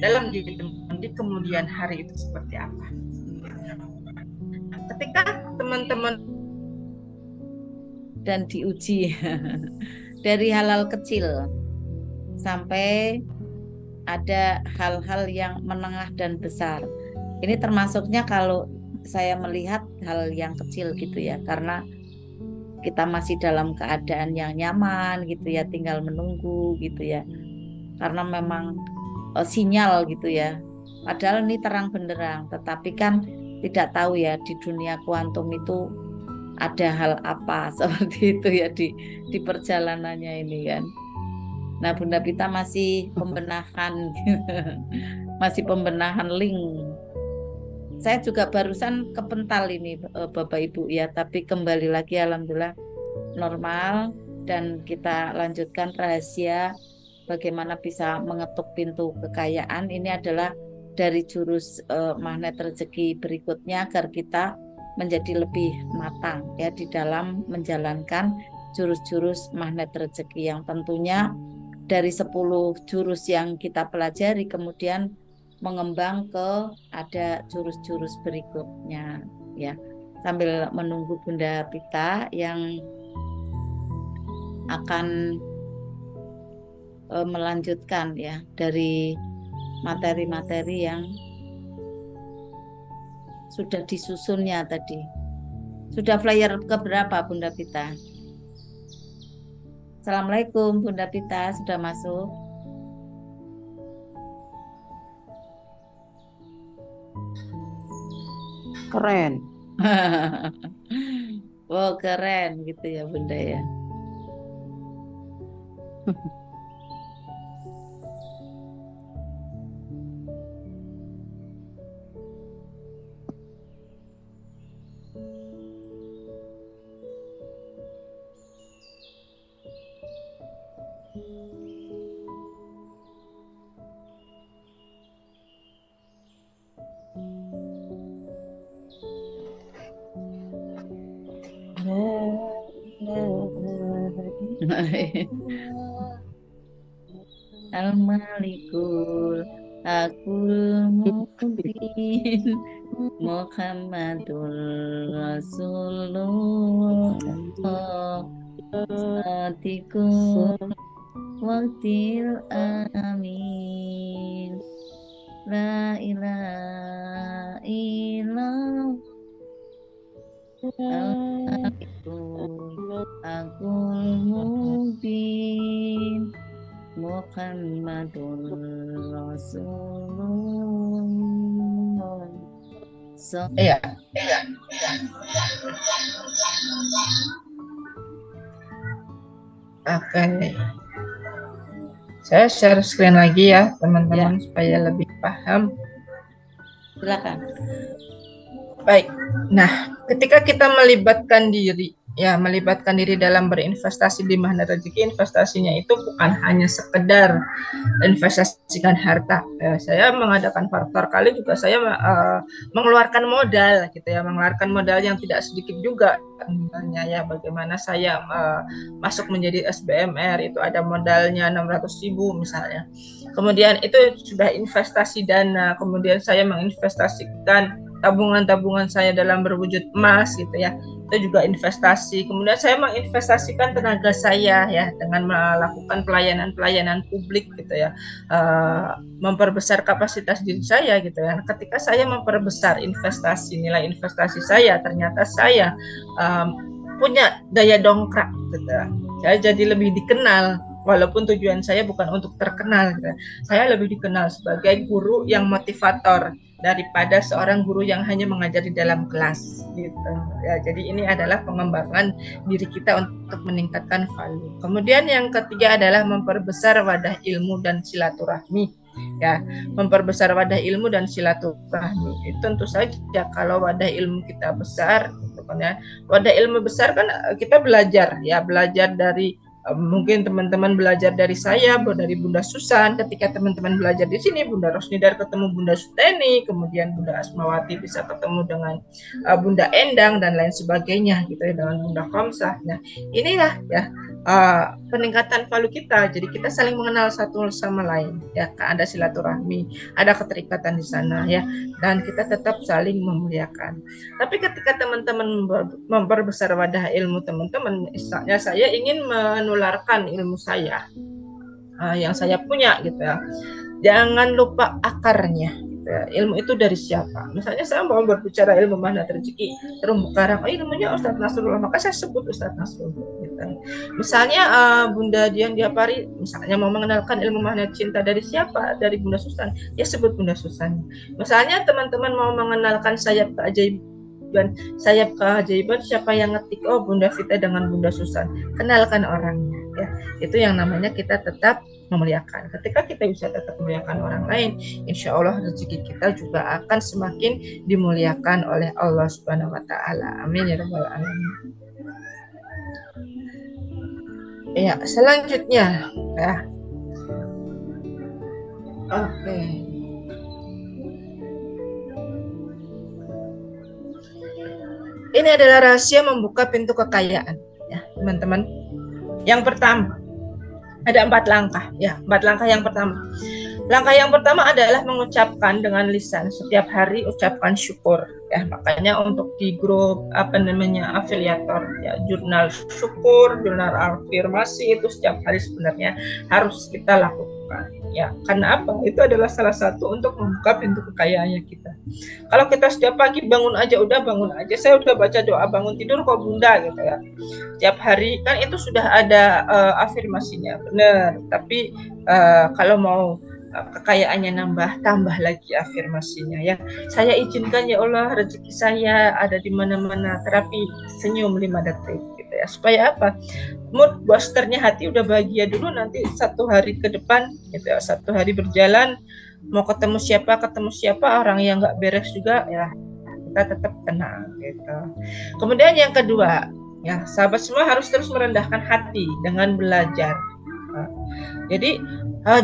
dalam diri teman-teman di kemudian hari itu seperti apa. Ketika teman-teman dan diuji dari hal-hal kecil sampai ada hal-hal yang menengah dan besar. Ini termasuknya kalau saya melihat hal yang kecil gitu ya, karena kita masih dalam keadaan yang nyaman gitu ya, tinggal menunggu gitu ya, karena memang sinyal gitu ya, padahal ini terang benderang, tetapi kan tidak tahu ya di dunia kuantum itu ada hal apa seperti itu ya di perjalanannya ini kan. Nah, Bunda Pita masih pembenahan masih pembenahan link. Saya juga barusan kepental ini Bapak Ibu ya, tapi kembali lagi alhamdulillah normal, dan kita lanjutkan rahasia bagaimana bisa mengetuk pintu kekayaan. Ini adalah dari jurus magnet rezeki berikutnya agar kita menjadi lebih matang ya di dalam menjalankan jurus-jurus magnet rezeki yang tentunya dari 10 jurus yang kita pelajari kemudian mengembang ke ada jurus-jurus berikutnya ya. Sambil menunggu Bunda Pita yang akan melanjutkan ya dari materi-materi yang sudah disusunnya tadi. Sudah flyer keberapa Bunda Pita? Assalamualaikum Bunda Pita, sudah masuk? Keren. Oh keren gitu ya Bunda ya. Al-Malikul Aqul Mubin Muhammadur Rasulullah Sadiqul Waqtil Amin La ilaha illallah Al-Malikul Aqul Mubin Muhammadur Rasulullah. Iya. Oke. Saya share screen lagi ya, teman-teman, supaya lebih paham. Silakan. Baik. Nah, ketika kita melibatkan diri dalam berinvestasi di Mahna Rezeki, investasinya itu bukan hanya sekedar investasikan harta. Saya mengadakan faktor kali juga saya mengeluarkan modal gitu ya, mengeluarkan modal yang tidak sedikit juga. Misalnya ya, bagaimana saya masuk menjadi SBMR itu ada modalnya 600.000 misalnya. Kemudian itu sudah investasi dana, kemudian saya menginvestasikan tabungan-tabungan saya dalam berwujud emas gitu ya, itu juga investasi. Kemudian saya menginvestasikan tenaga saya ya dengan melakukan pelayanan publik gitu ya, memperbesar kapasitas diri saya gitu ya. Ketika saya memperbesar nilai investasi saya, ternyata saya punya daya dongkrak gitu ya. Saya jadi lebih dikenal, walaupun tujuan saya bukan untuk terkenal gitu. Saya lebih dikenal sebagai guru yang motivator daripada seorang guru yang hanya mengajar di dalam kelas gitu ya. Jadi ini adalah pengembangan diri kita untuk meningkatkan value. Kemudian yang ketiga adalah memperbesar wadah ilmu dan silaturahmi ya. Memperbesar wadah ilmu dan silaturahmi itu tentu saja kalau wadah ilmu kita besar gitu kan ya. Wadah ilmu besar kan kita belajar dari mungkin teman-teman belajar dari saya, dari Bunda Susan. Ketika teman-teman belajar di sini, Bunda Rosnidar ketemu Bunda Suteni, kemudian Bunda Asmawati bisa ketemu dengan Bunda Endang dan lain sebagainya gitu ya, dengan Bunda Komsah. Nah, inilah ya peningkatan value kita. Jadi kita saling mengenal satu sama lain ya, ada silaturahmi, ada keterikatan di sana ya, dan kita tetap saling memuliakan. Tapi ketika teman-teman memperbesar wadah ilmu teman-teman, misalnya saya ingin menularkan ilmu saya yang saya punya gitu ya, jangan lupa akarnya. Ilmu itu dari siapa? Misalnya saya mau berbicara ilmu Mahna Rezeki terumbu karang, ilmunya Ustadz Nasrullah, maka saya sebut Ustadz Nasrullah gitu. Misalnya Bunda Dian Diapari misalnya mau mengenalkan ilmu Mahna Cinta dari siapa? Dari Bunda Susan, ya sebut Bunda Susan. Misalnya teman-teman mau mengenalkan sayap keajaiban siapa yang ngetik? Oh, Bunda Vita dengan Bunda Susan. Kenalkan orangnya ya. Itu yang namanya kita tetap memuliakan. Ketika kita bisa tetap memuliakan orang lain, insya Allah rezeki kita juga akan semakin dimuliakan oleh Allah Subhanahu wa Ta'ala. Amin ya Rabbal Alamin. Ya, selanjutnya ya. Oke. Ini adalah rahasia membuka pintu kekayaan ya, teman-teman. Yang pertama, ada 4 langkah ya. 4 langkah yang pertama, Langkah yang pertama adalah mengucapkan dengan lisan, setiap hari ucapkan syukur ya. Makanya untuk di grup afiliator ya, jurnal syukur, jurnal afirmasi itu setiap hari sebenarnya harus kita lakukan ya. Karena apa? Itu adalah salah satu untuk membuka pintu kekayaannya kita. Kalau kita setiap pagi bangun aja, saya udah baca doa bangun tidur kok Bunda gitu ya. Setiap hari kan itu sudah ada afirmasinya, benar. Tapi kalau mau kekayaannya nambah, tambah lagi afirmasinya ya. Saya izinkan ya Allah rezeki saya ada di mana-mana, terapi senyum 5 detik gitu ya. Supaya apa? Mood boosternya hati udah bahagia dulu, nanti 1 hari ke depan gitu ya, 1 hari berjalan mau ketemu siapa orang yang nggak beres juga ya, kita tetap tenang gitu. Kemudian yang kedua ya, sahabat semua harus terus merendahkan hati dengan belajar. Jadi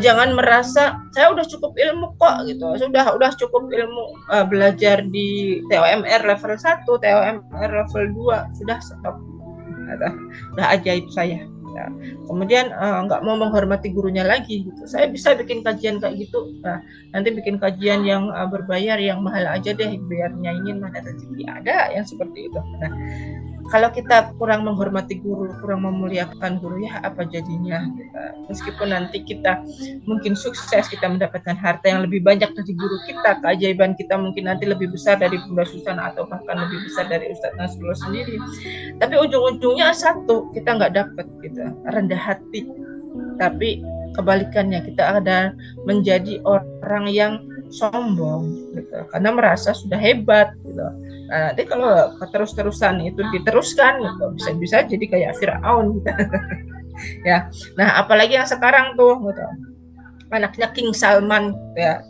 jangan merasa saya udah cukup ilmu kok gitu, udah cukup ilmu belajar di TOMR level 1, TOMR level 2, sudah stop, udah ajaib saya ya. Kemudian nggak mau menghormati gurunya lagi gitu. Saya bisa bikin kajian kayak gitu, nah nanti bikin kajian yang berbayar, yang mahal aja deh biar nyanyiin mana rezeki, ada yang seperti itu. Nah kalau kita kurang menghormati guru, kurang memuliakan guru, ya apa jadinya gitu. Meskipun nanti kita mungkin sukses, kita mendapatkan harta yang lebih banyak dari guru kita, keajaiban kita mungkin nanti lebih besar dari Bunda Susana atau bahkan lebih besar dari Ustadz Nasrullah sendiri, tapi ujung-ujungnya satu, kita nggak dapat gitu, rendah hati. Tapi kebalikannya, kita ada menjadi orang yang sombong gitu, karena merasa sudah hebat gitu. Nah, nanti kalau terus-terusan itu diteruskan gitu, bisa-bisa jadi kayak Firaun gitu. Ya. Nah, apalagi yang sekarang tuh gitu, anaknya King Salman ya,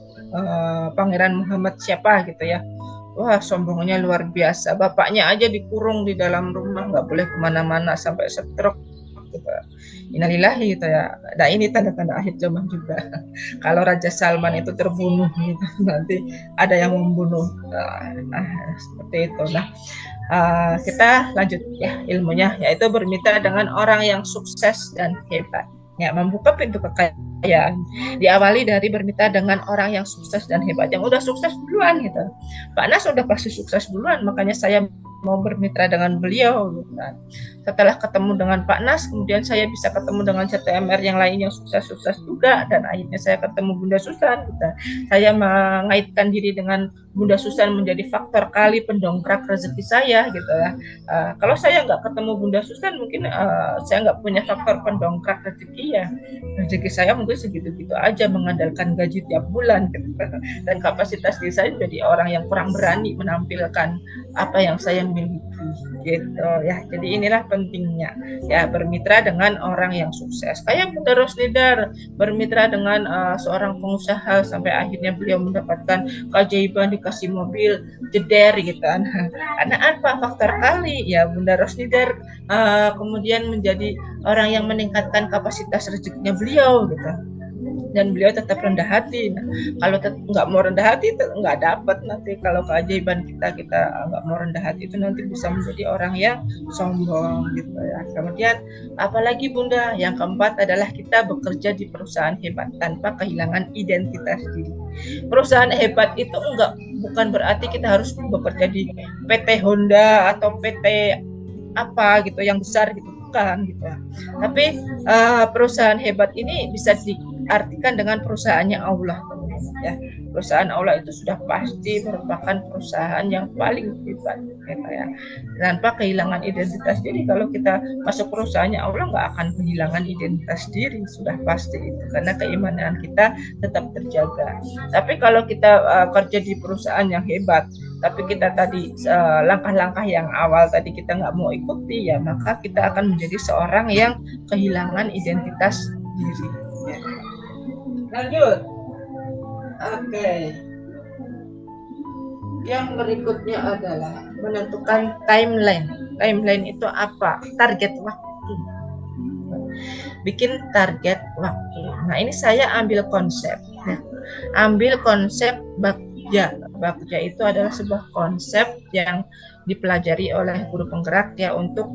Pangeran Muhammad siapa gitu ya. Wah, sombongnya luar biasa. Bapaknya aja dikurung di dalam rumah, nggak boleh kemana-mana sampai stroke gitu. Innalillahi gitu ya. Nah ini tanda-tanda akhir zaman juga. Kalau Raja Salman itu terbunuh gitu, nanti ada yang membunuh. Seperti itu. Nah kita lanjut ya ilmunya, yaitu bermitra dengan orang yang sukses dan hebat. Ya, membuka pintu kekayaan diawali dari bermitra dengan orang yang sukses dan hebat, yang udah sukses duluan gitu. Pak Nas udah pasti sukses duluan, makanya saya mau bermitra dengan beliau. Nah, setelah ketemu dengan Pak Nas, kemudian saya bisa ketemu dengan CTMR yang lain yang sukses-sukses juga, dan akhirnya saya ketemu Bunda Susan. Gitu. Saya mengaitkan diri dengan Bunda Susan menjadi faktor kali pendongkrak rezeki saya gitu ya. Kalau saya nggak ketemu Bunda Susan, mungkin saya nggak punya faktor pendongkrak rezeki ya. Rezeki saya mungkin segitu-gitu aja, mengandalkan gaji tiap bulan gitu. Dan kapasitas diri saya jadi orang yang kurang berani menampilkan apa yang saya miliki gitu ya. Jadi inilah pentingnya ya, bermitra dengan orang yang sukses. Kayak Bunda Rosnidar bermitra dengan seorang pengusaha sampai akhirnya beliau mendapatkan keajaiban, dikasih mobil jeder gitu kan. Karena apa? Faktor kali ya, Bunda Rosnidar kemudian menjadi orang yang meningkatkan kapasitas rezekinya beliau gitu. Dan beliau tetap rendah hati. Nah, kalau nggak mau rendah hati nggak dapat nanti. Kalau keajaiban kita nggak mau rendah hati, itu nanti bisa menjadi orang yang sombong gitu ya. Kemudian apalagi Bunda, yang keempat adalah kita bekerja di perusahaan hebat tanpa kehilangan identitas diri. Perusahaan hebat itu bukan berarti kita harus bekerja di PT Honda atau PT apa gitu yang besar gitu, bukan gitu. Tapi perusahaan hebat ini bisa diartikan dengan perusahaannya Allah ya. Perusahaan Allah itu sudah pasti merupakan perusahaan yang paling hebat gitu ya, tanpa kehilangan identitas diri. Kalau kita masuk perusahaannya Allah nggak akan kehilangan identitas diri, sudah pasti itu, karena keimanan kita tetap terjaga. Tapi kalau kita kerja di perusahaan yang hebat, tapi kita tadi langkah-langkah yang awal tadi kita nggak mau ikuti ya, maka kita akan menjadi seorang yang kehilangan identitas diri ya. Lanjut. Oke. Yang berikutnya adalah menentukan timeline. Timeline itu apa? Target waktu. Bikin target waktu. Nah, ini saya ambil konsep. Nah, ambil konsep Bagja. Bagja itu adalah sebuah konsep yang dipelajari oleh guru penggerak ya, untuk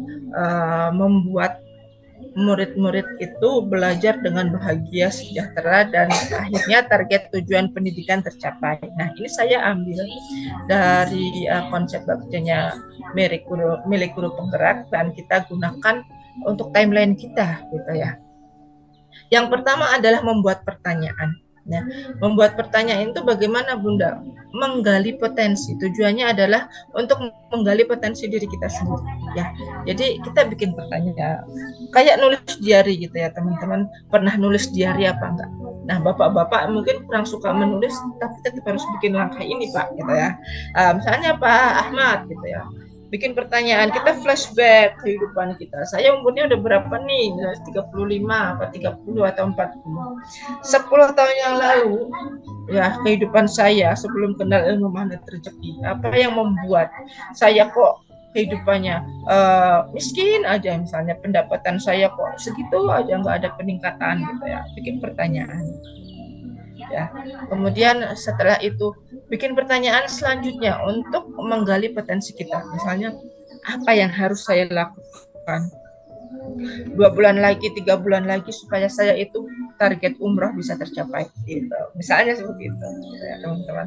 membuat murid-murid itu belajar dengan bahagia, sejahtera, dan akhirnya target tujuan pendidikan tercapai. Nah, ini saya ambil dari konsep baktinya milik guru penggerak dan kita gunakan untuk timeline kita, gitu ya. Yang pertama adalah membuat pertanyaan. Ya, membuat pertanyaan itu bagaimana Bunda? Menggali potensi. Tujuannya adalah untuk menggali potensi diri kita sendiri. Ya, jadi kita bikin pertanyaan. Kayak nulis diary gitu ya teman-teman. Pernah nulis diary apa enggak? Nah, bapak-bapak mungkin kurang suka menulis, tapi tetap harus bikin langkah ini Pak, gitu ya. Misalnya Pak Ahmad, gitu ya. Bikin pertanyaan, kita flashback kehidupan kita. Saya umurnya udah berapa nih? 35 apa 30 atau 40. 10 tahun yang lalu ya kehidupan saya sebelum kenal ilmu magnet rezeki. Apa yang membuat saya kok kehidupannya miskin aja, misalnya pendapatan saya kok segitu aja, nggak ada peningkatan gitu ya. Bikin pertanyaan. Ya. Kemudian setelah itu bikin pertanyaan selanjutnya untuk menggali potensi kita. Misalnya apa yang harus saya lakukan 2 bulan lagi, 3 bulan lagi supaya saya itu target umroh bisa tercapai gitu. Misalnya seperti itu ya, teman-teman.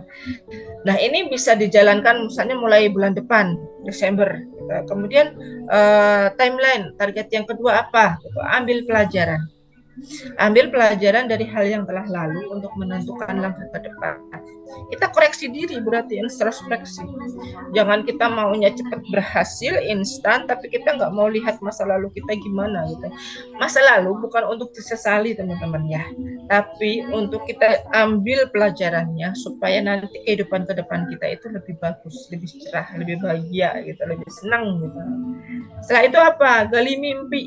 Nah, ini bisa dijalankan misalnya mulai bulan depan, Desember gitu. Kemudian timeline, target yang kedua apa? Gitu. Ambil pelajaran. Ambil pelajaran dari hal yang telah lalu untuk menentukan langkah ke depan. Kita koreksi diri, berarti introspeksi. Jangan kita maunya cepat berhasil instan, tapi kita nggak mau lihat masa lalu kita gimana gitu. Masa lalu bukan untuk disesali teman-teman ya, tapi untuk kita ambil pelajarannya supaya nanti kehidupan ke depan kita itu lebih bagus, lebih cerah, lebih bahagia gitu, lebih senang gitu. Setelah itu apa? Gali mimpi.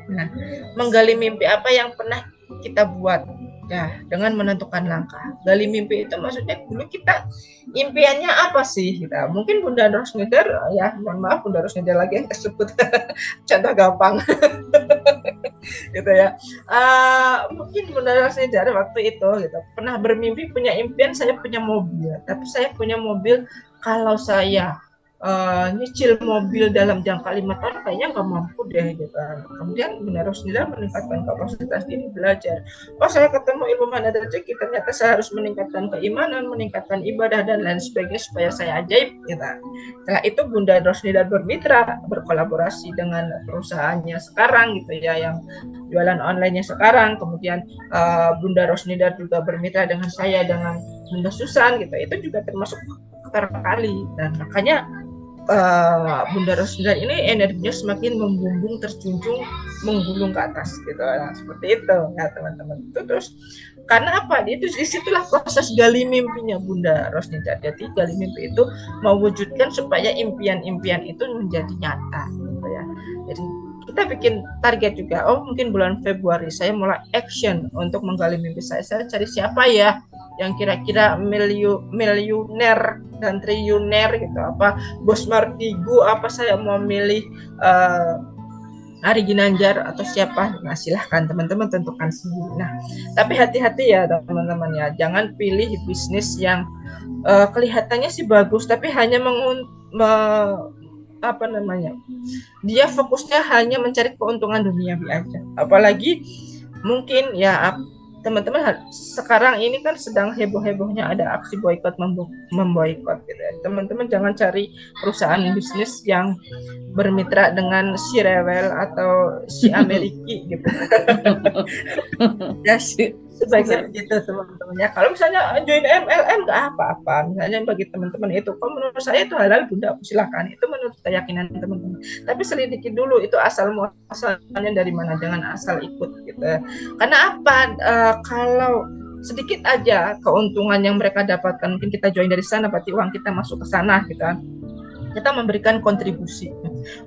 Nah, menggali mimpi apa yang pernah kita buat ya dengan menentukan langkah. Gali mimpi itu maksudnya dulu kita impiannya apa sih kita. Mungkin Bunda Rosnida ya, mohon maaf Bunda Rosnida lagi yang tersebut contoh gampang gitu ya. Mungkin Bunda Rosnida waktu itu gitu pernah bermimpi punya impian saya punya mobil, tapi saya punya mobil kalau saya nyicil mobil dalam jangka 5 tahun kayaknya nggak mampu deh gitu. Kemudian Bunda Rosnida meningkatkan kapasitas diri belajar. Oh, saya ketemu ilmu magnet rezeki, ternyata saya harus meningkatkan keimanan, meningkatkan ibadah dan lain sebagainya supaya saya ajaib gitu. Setelah itu Bunda Rosnida bermitra, berkolaborasi dengan perusahaannya sekarang gitu ya, yang jualan online-nya sekarang. Kemudian Bunda Rosnida juga bermitra dengan saya, dengan Bunda Susan gitu. Itu juga termasuk terkali, dan makanya Bunda Rosnida ini energinya semakin membumbung, terjunjung, menggulung ke atas gitu. Nah, seperti itu ya teman-teman. Itu terus karena apa? Itu disitulah proses gali mimpinya Bunda Rosnida. Jadi gali mimpi itu mewujudkan supaya impian-impian itu menjadi nyata gitu ya. Jadi kita bikin target juga. Oh, mungkin bulan Februari saya mulai action untuk menggali mimpi saya. Saya cari siapa ya yang kira-kira miliuner dan triliuner gitu, apa Bos Martigu, apa saya mau milih Ari Ginanjar atau siapa. Nah, silahkan teman-teman tentukan sendiri. Nah, tapi hati-hati ya teman-teman ya, jangan pilih bisnis yang kelihatannya sih bagus tapi hanya dia fokusnya hanya mencari keuntungan duniawi aja. Apalagi mungkin ya teman-teman sekarang ini kan sedang heboh-hebohnya ada aksi boykot memboikot gitu ya. Teman-teman jangan cari perusahaan bisnis yang bermitra dengan si Rewel atau si Ameriki gitu. Ya sebaiknya begitu teman-teman ya. Kalau misalnya join MLM nggak apa-apa. Misalnya bagi teman-teman itu, kalau menurut saya itu halal Bunda, silakan. Itu menurut keyakinan teman-teman. Tapi selidiki dulu itu asalnya dari mana, jangan asal ikut gitu. Karena apa? Kalau sedikit aja keuntungan yang mereka dapatkan, mungkin kita join dari sana, berarti uang kita masuk ke sana gitu kan. Kita memberikan kontribusi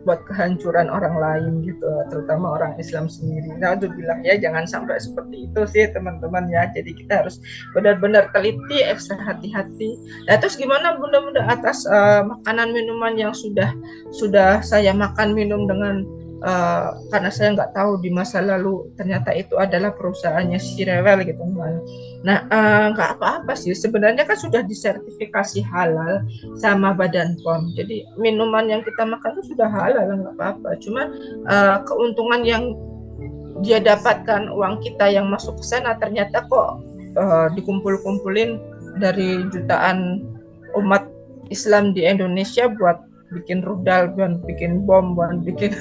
buat kehancuran orang lain gitu, terutama orang Islam sendiri. Nah, udah bilang ya jangan sampai seperti itu sih teman-teman ya. Jadi kita harus benar-benar teliti, ekstra hati-hati. Nah, terus gimana Bunda-bunda atas makanan minuman yang sudah saya makan minum dengan karena saya nggak tahu di masa lalu ternyata itu adalah perusahaannya si Rewel gitu. Nah, nggak apa-apa sih sebenarnya, kan sudah disertifikasi halal sama Badan POM. Jadi minuman yang kita makan itu sudah halal, nggak apa-apa. Cuma keuntungan yang dia dapatkan uang kita yang masuk ke sana ternyata kok dikumpul-kumpulin dari jutaan umat Islam di Indonesia buat bikin rudal, buat bikin bom, buat bikin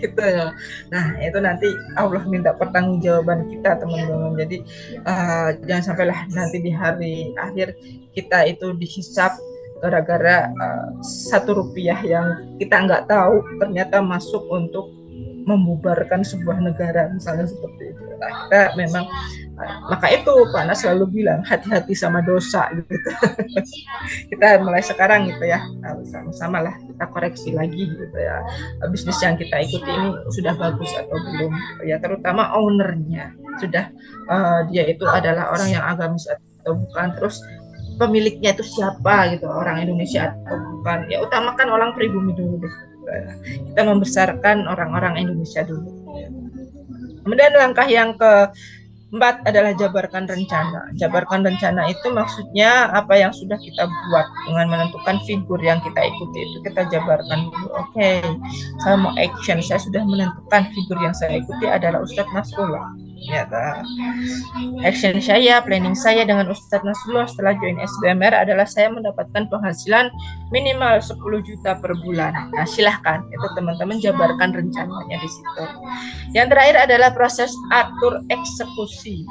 gitu ya. Nah itu nanti Allah minta pertanggungjawaban kita teman-teman. Jadi jangan sampailah nanti di hari akhir kita itu dihisap gara-gara 1 rupiah yang kita nggak tahu ternyata masuk untuk membubarkan sebuah negara misalnya seperti itu. Nah, kita memang maka itu Pak Nas selalu bilang hati-hati sama dosa gitu. Kita mulai sekarang gitu ya, sama-sama lah kita koreksi lagi gitu ya, bisnis yang kita ikuti ini sudah bagus atau belum ya, terutama ownernya sudah dia itu adalah orang yang agamis atau bukan, terus pemiliknya itu siapa gitu, orang Indonesia atau bukan. Ya utamakan orang pribumi dulu deh. Kita membesarkan orang-orang Indonesia dulu. Kemudian langkah yang keempat adalah jabarkan rencana. Jabarkan rencana itu maksudnya apa yang sudah kita buat dengan menentukan figur yang kita ikuti itu kita jabarkan dulu. Oke, saya mau action, saya sudah menentukan figur yang saya ikuti adalah Ustadz Nasrullah. Ya, action saya, planning saya dengan Ustadz Nasrullah setelah join SBMR adalah saya mendapatkan penghasilan minimal 10 juta per bulan. Nah, silahkan itu teman-teman jabarkan rencananya di situ. Yang terakhir adalah proses atur eksekusi.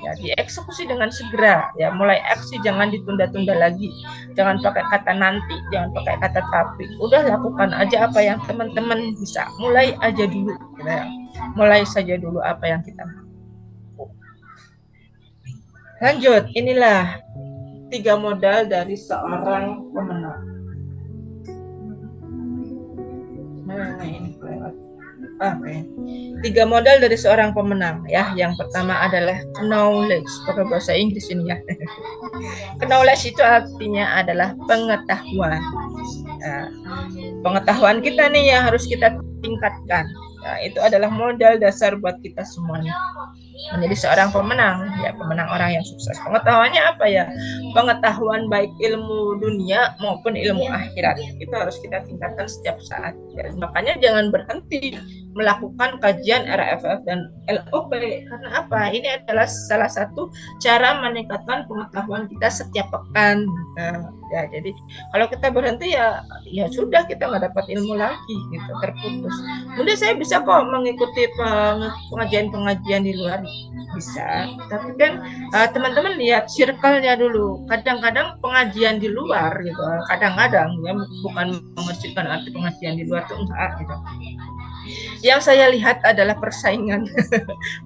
Ya, dieksekusi dengan segera. Ya, mulai aksi jangan ditunda-tunda lagi. Jangan pakai kata nanti, jangan pakai kata tapi. Udah lakukan aja apa yang teman-teman bisa. Mulai aja dulu. Ya. Mulai saja dulu apa yang kita mau. Lanjut, inilah 3 modal dari seorang pemenang. Nah, ini lewat. Oke. 3 modal dari seorang pemenang ya. Yang pertama adalah knowledge, pakai bahasa Inggris ini ya. Knowledge itu artinya adalah pengetahuan. Nah, pengetahuan kita nih yang harus kita tingkatkan. Nah, itu adalah modal dasar buat kita semuanya menjadi seorang pemenang, ya pemenang orang yang sukses. Pengetahuannya apa ya? Pengetahuan baik ilmu dunia maupun ilmu akhirat itu harus kita tingkatkan setiap saat. Ya, makanya jangan berhenti melakukan kajian RFF dan LOP karena apa? Ini adalah salah satu cara meningkatkan pengetahuan kita setiap pekan. Ya, jadi kalau kita berhenti ya sudah kita nggak dapat ilmu lagi gitu, terputus. Kemudian saya bisa kok mengikuti pengajian-pengajian di luar bisa, tapi kan teman-teman lihat circle-nya dulu. Kadang-kadang pengajian di luar gitu, kadang-kadang ya bukan mengertikan arti pengajian di luar itu enggak gitu. Yang saya lihat adalah persaingan,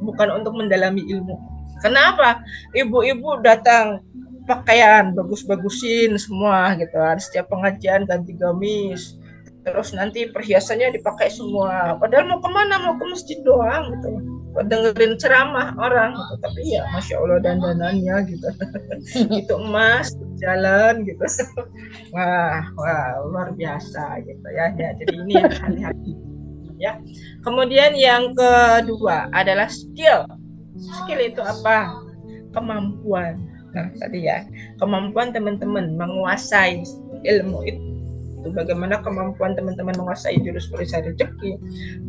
bukan untuk mendalami ilmu. Kenapa? Ibu-ibu datang pakaian bagus-bagusin semua gitu kan, setiap pengajian ganti gamis, terus nanti perhiasannya dipakai semua, padahal mau kemana, mau ke masjid doang gitu, dengerin ceramah orang gitu, tapi ya masya Allah dandanannya gitu itu emas jalan gitu. wah luar biasa gitu ya. Jadi ini yang hati-hati ya. Kemudian yang kedua adalah skill itu apa? Kemampuan. Nah tadi ya, kemampuan teman-teman menguasai ilmu itu. Bagaimana kemampuan teman-teman menguasai jurus perisai rezeki,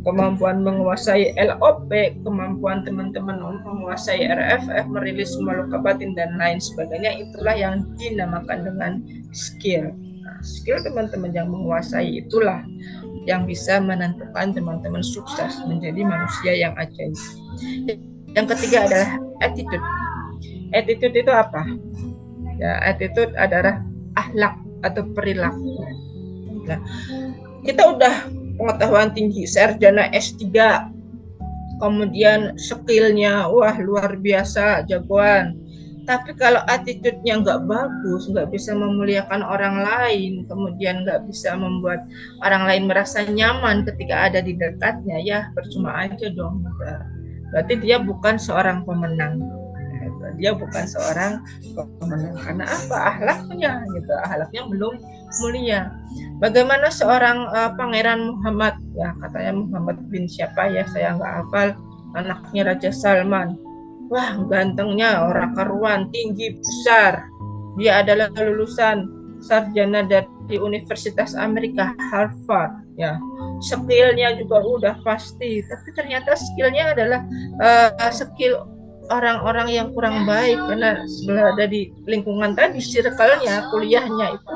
kemampuan menguasai LOP, kemampuan teman-teman menguasai RFF, merilis semua luka batin dan lain sebagainya. Itulah yang dinamakan dengan skill. Nah, skill teman-teman yang menguasai itulah yang bisa menentukan teman-teman sukses menjadi manusia yang ajaib. Yang ketiga adalah attitude. Attitude itu apa? Ya, attitude adalah akhlak atau perilaku. Nah, kita udah pengetahuan tinggi, sarjana S3, kemudian skillnya wah luar biasa, jagoan. Tapi kalau attitude-nya nggak bagus, nggak bisa memuliakan orang lain, kemudian nggak bisa membuat orang lain merasa nyaman ketika ada di dekatnya, ya percuma aja dong. Berarti dia bukan seorang pemenang. Dia bukan seorang pemenang karena apa? Akhlaknya gitu, akhlaknya belum mulia. Bagaimana seorang Pangeran Muhammad, ya katanya Muhammad bin siapa ya, saya nggak hafal, anaknya Raja Salman. Wah gantengnya, orang karuan, tinggi, besar. Dia adalah lulusan sarjana dari Universitas Amerika Harvard, ya skillnya juga udah pasti, tapi ternyata skillnya adalah skill orang-orang yang kurang baik, karena berada di lingkungan tadi, circle-nya, kuliahnya itu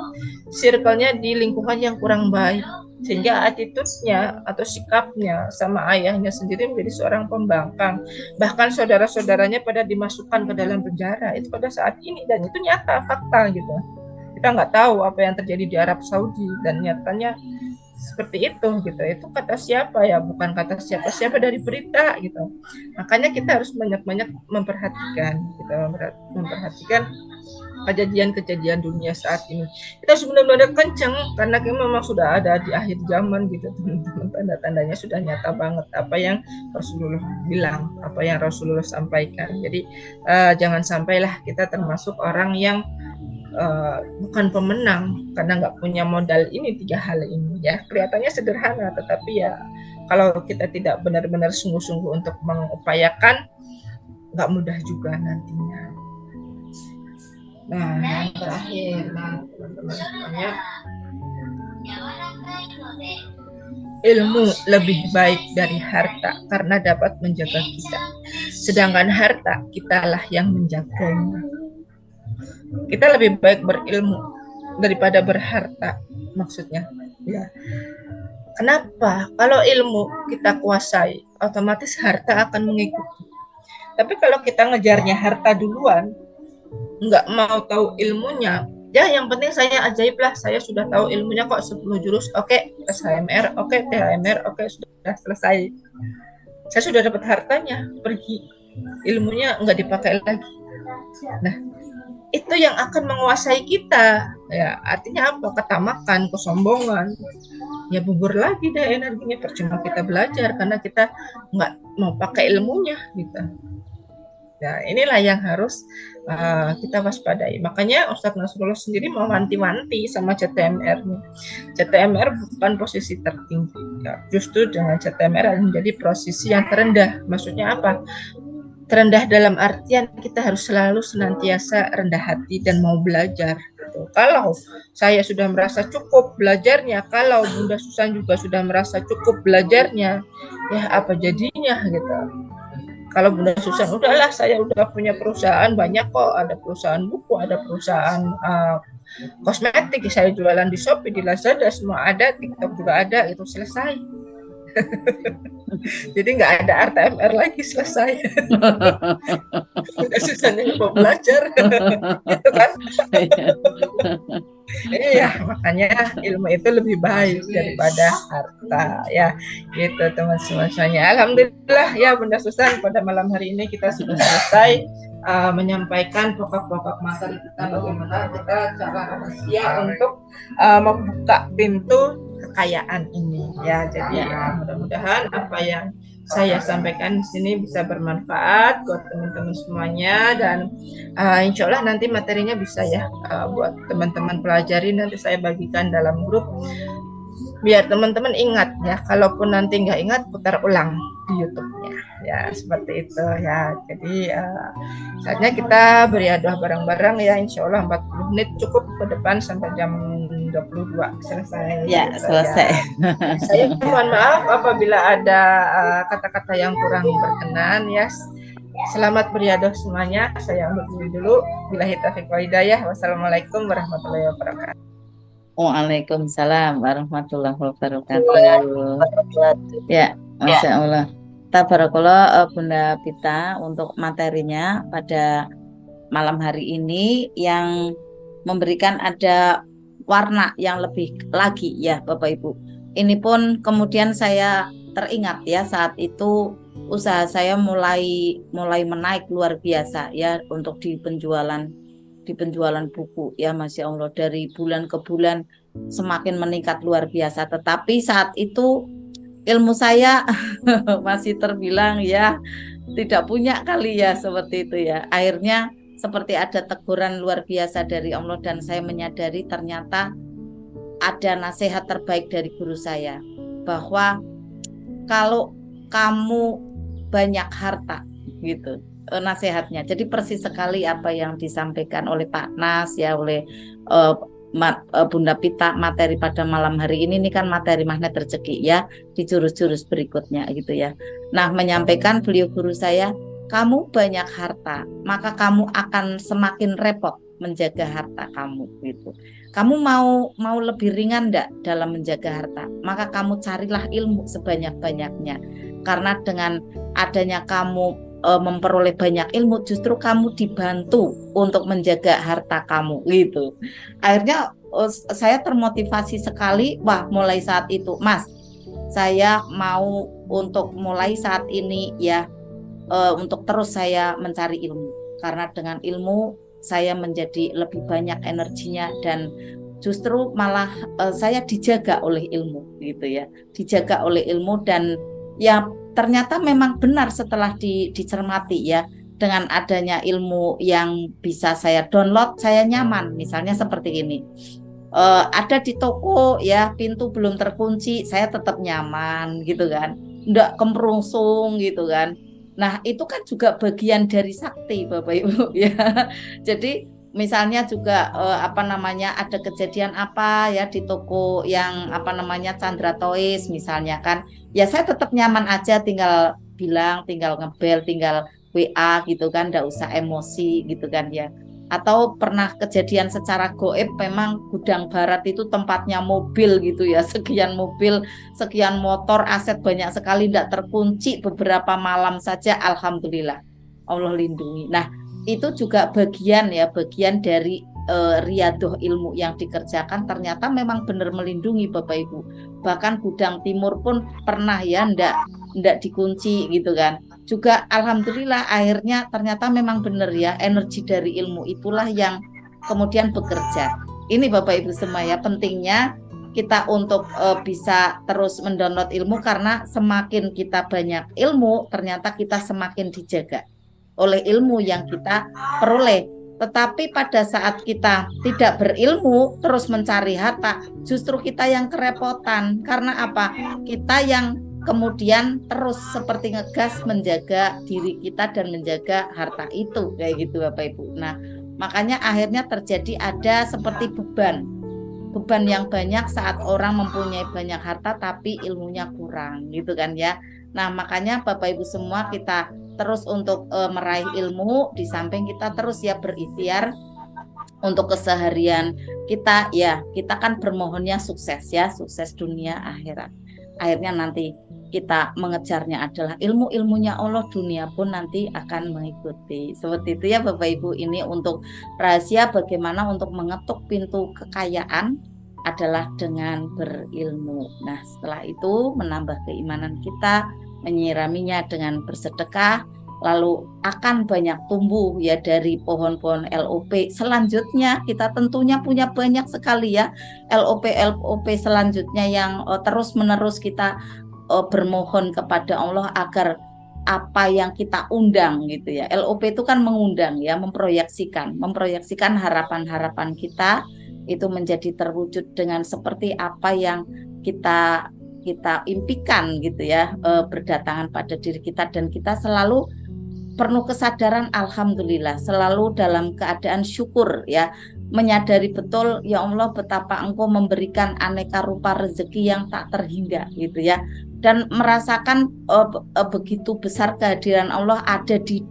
circle-nya di lingkungan yang kurang baik, sehingga attitude-nya atau sikapnya sama ayahnya sendiri menjadi seorang pembangkang. Bahkan saudara-saudaranya pada dimasukkan ke dalam penjara itu pada saat ini, dan itu nyata, fakta gitu. Kita nggak tahu apa yang terjadi di Arab Saudi, dan nyatanya seperti itu gitu. Itu kata siapa ya, bukan kata siapa-siapa dari berita gitu. Makanya kita harus banyak-banyak memperhatikan gitu, memperhatikan kejadian-kejadian dunia saat ini. Kita harus benar-benar kencang, karena memang sudah ada di akhir zaman gitu, teman-teman. Tanda-tandanya sudah nyata banget apa yang Rasulullah bilang, apa yang Rasulullah sampaikan. Jadi jangan sampailah kita termasuk orang yang bukan pemenang karena nggak punya modal ini, 3 hal ini ya. Kelihatannya sederhana, tetapi ya kalau kita tidak benar-benar sungguh-sungguh untuk mengupayakan, nggak mudah juga nantinya. Nah, yang terakhir, teman-teman semuanya, ilmu lebih baik dari harta karena dapat menjaga kita, sedangkan harta kitalah yang menjaganya. Kita lebih baik berilmu daripada berharta, maksudnya ya. Kenapa? Kalau ilmu kita kuasai, otomatis harta akan mengikuti. Tapi kalau kita ngejarnya harta duluan, nggak mau tahu ilmunya, ya yang penting saya ajaib lah, saya sudah tahu ilmunya kok 10 jurus, oke, SHMR, oke, THMR, oke, sudah selesai. Saya sudah dapat hartanya, pergi. Ilmunya nggak dipakai lagi. Nah, itu yang akan menguasai kita ya. Artinya apa? Ketamakan, kesombongan, ya bubur lagi deh energinya. Percuma kita belajar karena kita nggak mau pakai ilmunya gitu. Nah, inilah yang harus kita waspadai. Makanya Ustadz Nasrullah sendiri mewanti-wanti sama CTMR. CTMR bukan posisi tertinggi ya. Justru dengan CTMR menjadi posisi yang terendah. Maksudnya apa? Terendah dalam artian kita harus selalu senantiasa rendah hati dan mau belajar gitu. Kalau saya sudah merasa cukup belajarnya, kalau Bunda Susan juga sudah merasa cukup belajarnya, ya apa jadinya gitu. Kalau Bunda Susan, udahlah saya udah punya perusahaan banyak kok, ada perusahaan buku, ada perusahaan kosmetik, saya jualan di Shopee, di Lazada, semua ada, TikTok juga ada, itu selesai. Jadi nggak ada RTMR lagi, selesai. Udah susahnya mau belajar gitu kan. Iya, makanya ilmu itu lebih baik daripada harta ya, gitu teman-teman semuanya. Alhamdulillah ya Bunda Susan, pada malam hari ini kita sudah selesai menyampaikan pokok-pokok materi kita, bagaimana kita cara rahasia untuk membuka pintu kekayaan ini ya. Jadi mudah-mudahan apa yang saya sampaikan di sini bisa bermanfaat buat teman-teman semuanya, dan insya Allah nanti materinya bisa ya buat teman-teman pelajari, nanti saya bagikan dalam grup biar teman-teman ingat ya. Kalaupun nanti nggak ingat, putar ulang di YouTube-nya ya, seperti itu ya. Jadi saatnya kita beriadah bareng-bareng ya, insya Allah 40 menit cukup ke depan sampai jam 22 selesai ya, gitu, selesai ya. Saya mohon maaf apabila ada kata-kata yang kurang berkenan ya. Selamat beriadah semuanya. Saya undur diri dulu. Billahi taufiq wal hidayah. Wassalamualaikum warahmatullahi wabarakatuh. Waalaikumsalam warahmatullahi wabarakatuh. Ya, Masya Allah. Tabarakallah Bunda Pita untuk materinya pada malam hari ini yang memberikan ada warna yang lebih lagi ya Bapak Ibu. Ini pun kemudian saya teringat ya, saat itu usaha saya mulai menaik luar biasa ya untuk di penjualan buku ya, Masya Allah, dari bulan ke bulan semakin meningkat luar biasa. Tetapi saat itu ilmu saya masih terbilang ya tidak punya kali ya, seperti itu ya. Akhirnya seperti ada teguran luar biasa dari Allah, dan saya menyadari ternyata ada nasihat terbaik dari guru saya, bahwa kalau kamu banyak harta gitu nasihatnya. Jadi persis sekali apa yang disampaikan oleh Pak Nas ya, oleh Bunda Pita, materi pada malam hari ini kan materi magnet rezeki ya, di jurus-jurus berikutnya gitu ya. Nah, menyampaikan beliau guru saya, kamu banyak harta, maka kamu akan semakin repot menjaga harta kamu gitu. Kamu mau lebih ringan enggak dalam menjaga harta? Maka kamu carilah ilmu sebanyak-banyaknya. Karena dengan adanya kamu memperoleh banyak ilmu, justru kamu dibantu untuk menjaga harta kamu gitu. Akhirnya saya termotivasi sekali. Wah, mulai saat itu, Mas, saya mau untuk mulai saat ini ya, untuk terus saya mencari ilmu. Karena dengan ilmu saya menjadi lebih banyak energinya, dan justru malah saya dijaga oleh ilmu gitu ya, dijaga oleh ilmu. Dan ya ternyata memang benar setelah dicermati ya, dengan adanya ilmu yang bisa saya download, saya nyaman. Misalnya seperti ini, ada di toko ya, pintu belum terkunci, saya tetap nyaman gitu kan, nggak kemrungsung gitu kan. Nah, itu kan juga bagian dari sakti Bapak Ibu ya. Jadi misalnya juga ada kejadian apa ya di toko yang Chandra Toys misalnya kan, ya saya tetap nyaman aja, tinggal bilang, tinggal ngebel, tinggal WA gitu kan, nggak usah emosi gitu kan ya. Atau pernah kejadian secara goib, memang gudang barat itu tempatnya mobil gitu ya, sekian mobil, sekian motor, aset banyak sekali, tidak terkunci beberapa malam saja, alhamdulillah Allah lindungi. Nah, itu juga bagian dari riadoh ilmu yang dikerjakan, ternyata memang benar melindungi Bapak Ibu. Bahkan gudang timur pun pernah ya ndak dikunci gitu kan. Juga alhamdulillah akhirnya ternyata memang benar ya, energi dari ilmu itulah yang kemudian bekerja. Ini Bapak Ibu semua ya, pentingnya kita untuk bisa terus mendownload ilmu, karena semakin kita banyak ilmu, ternyata kita semakin dijaga oleh ilmu yang kita peroleh. Tetapi pada saat kita tidak berilmu terus mencari harta, justru kita yang kerepotan. Karena apa? Kita yang kemudian terus seperti ngegas menjaga diri kita dan menjaga harta itu, kayak gitu Bapak Ibu. Nah, makanya akhirnya terjadi ada seperti beban yang banyak saat orang mempunyai banyak harta tapi ilmunya kurang gitu kan ya. Nah, makanya Bapak Ibu semua, kita terus untuk meraih ilmu, di samping kita terus ya berikhtiar untuk keseharian kita ya. Kita kan bermohonnya sukses ya, sukses dunia akhirat. Akhirnya nanti kita mengejarnya adalah ilmu-ilmunya Allah, dunia pun nanti akan mengikuti. Seperti itu ya Bapak Ibu. Ini untuk rahasia bagaimana untuk mengetuk pintu kekayaan adalah dengan berilmu. Nah, setelah itu menambah keimanan kita, menyiraminya dengan bersedekah, lalu akan banyak tumbuh ya dari pohon-pohon LOP. Selanjutnya kita tentunya punya banyak sekali ya LOP selanjutnya yang terus-menerus kita bermohon kepada Allah agar apa yang kita undang gitu ya. LOP itu kan mengundang ya, memproyeksikan harapan-harapan kita itu menjadi terwujud dengan seperti apa yang kita impikan gitu ya, berdatangan pada diri kita. Dan kita selalu penuh kesadaran, alhamdulillah, selalu dalam keadaan syukur ya, menyadari betul ya Allah betapa Engkau memberikan aneka rupa rezeki yang tak terhingga gitu ya, dan merasakan begitu besar kehadiran Allah ada di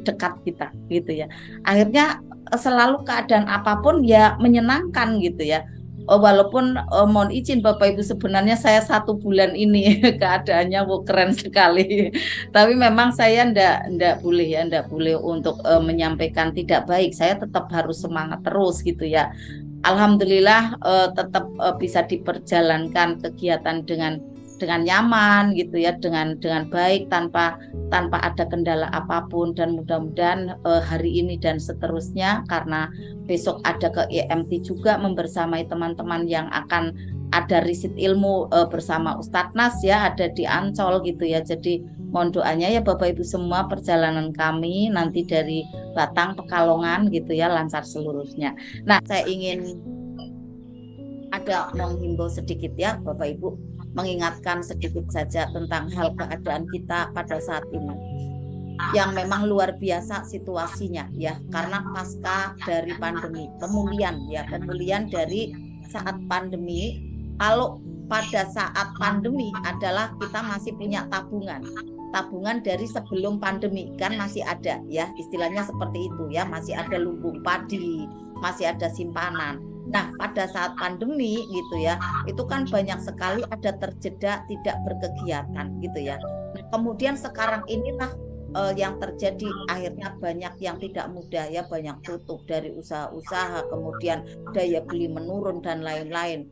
dekat kita gitu ya. Akhirnya selalu keadaan apapun ya menyenangkan gitu ya. Walaupun mohon izin Bapak Ibu, sebenarnya saya 1 bulan ini keadaannya keren sekali. Tapi memang saya ndak boleh untuk menyampaikan tidak baik. Saya tetap harus semangat terus gitu ya. Alhamdulillah tetap bisa diperjalankan kegiatan dengan nyaman gitu ya, dengan baik, tanpa ada kendala apapun. Dan mudah-mudahan hari ini dan seterusnya, karena besok ada ke EMT juga membersamai teman-teman yang akan ada riset ilmu bersama Ustadz Nas ya, ada di Ancol gitu ya. Jadi mohon doanya ya Bapak Ibu semua, perjalanan kami nanti dari Batang, Pekalongan gitu ya, lancar seluruhnya. Nah, saya ingin ada menghimbau sedikit ya Bapak Ibu, mengingatkan sedikit saja tentang hal keadaan kita pada saat ini. yang memang luar biasa situasinya ya, karena pasca dari pandemi, pemulihan dari saat pandemi. Kalau pada saat pandemi adalah kita masih punya tabungan dari sebelum pandemi kan masih ada ya, istilahnya seperti itu ya, masih ada lumbung padi, masih ada simpanan. Nah, pada saat pandemi gitu ya, itu kan banyak sekali ada terjeda tidak berkegiatan gitu ya. Nah, kemudian sekarang inilah yang terjadi, akhirnya banyak yang tidak mudah ya, banyak tutup dari usaha-usaha, kemudian daya beli menurun dan lain-lain.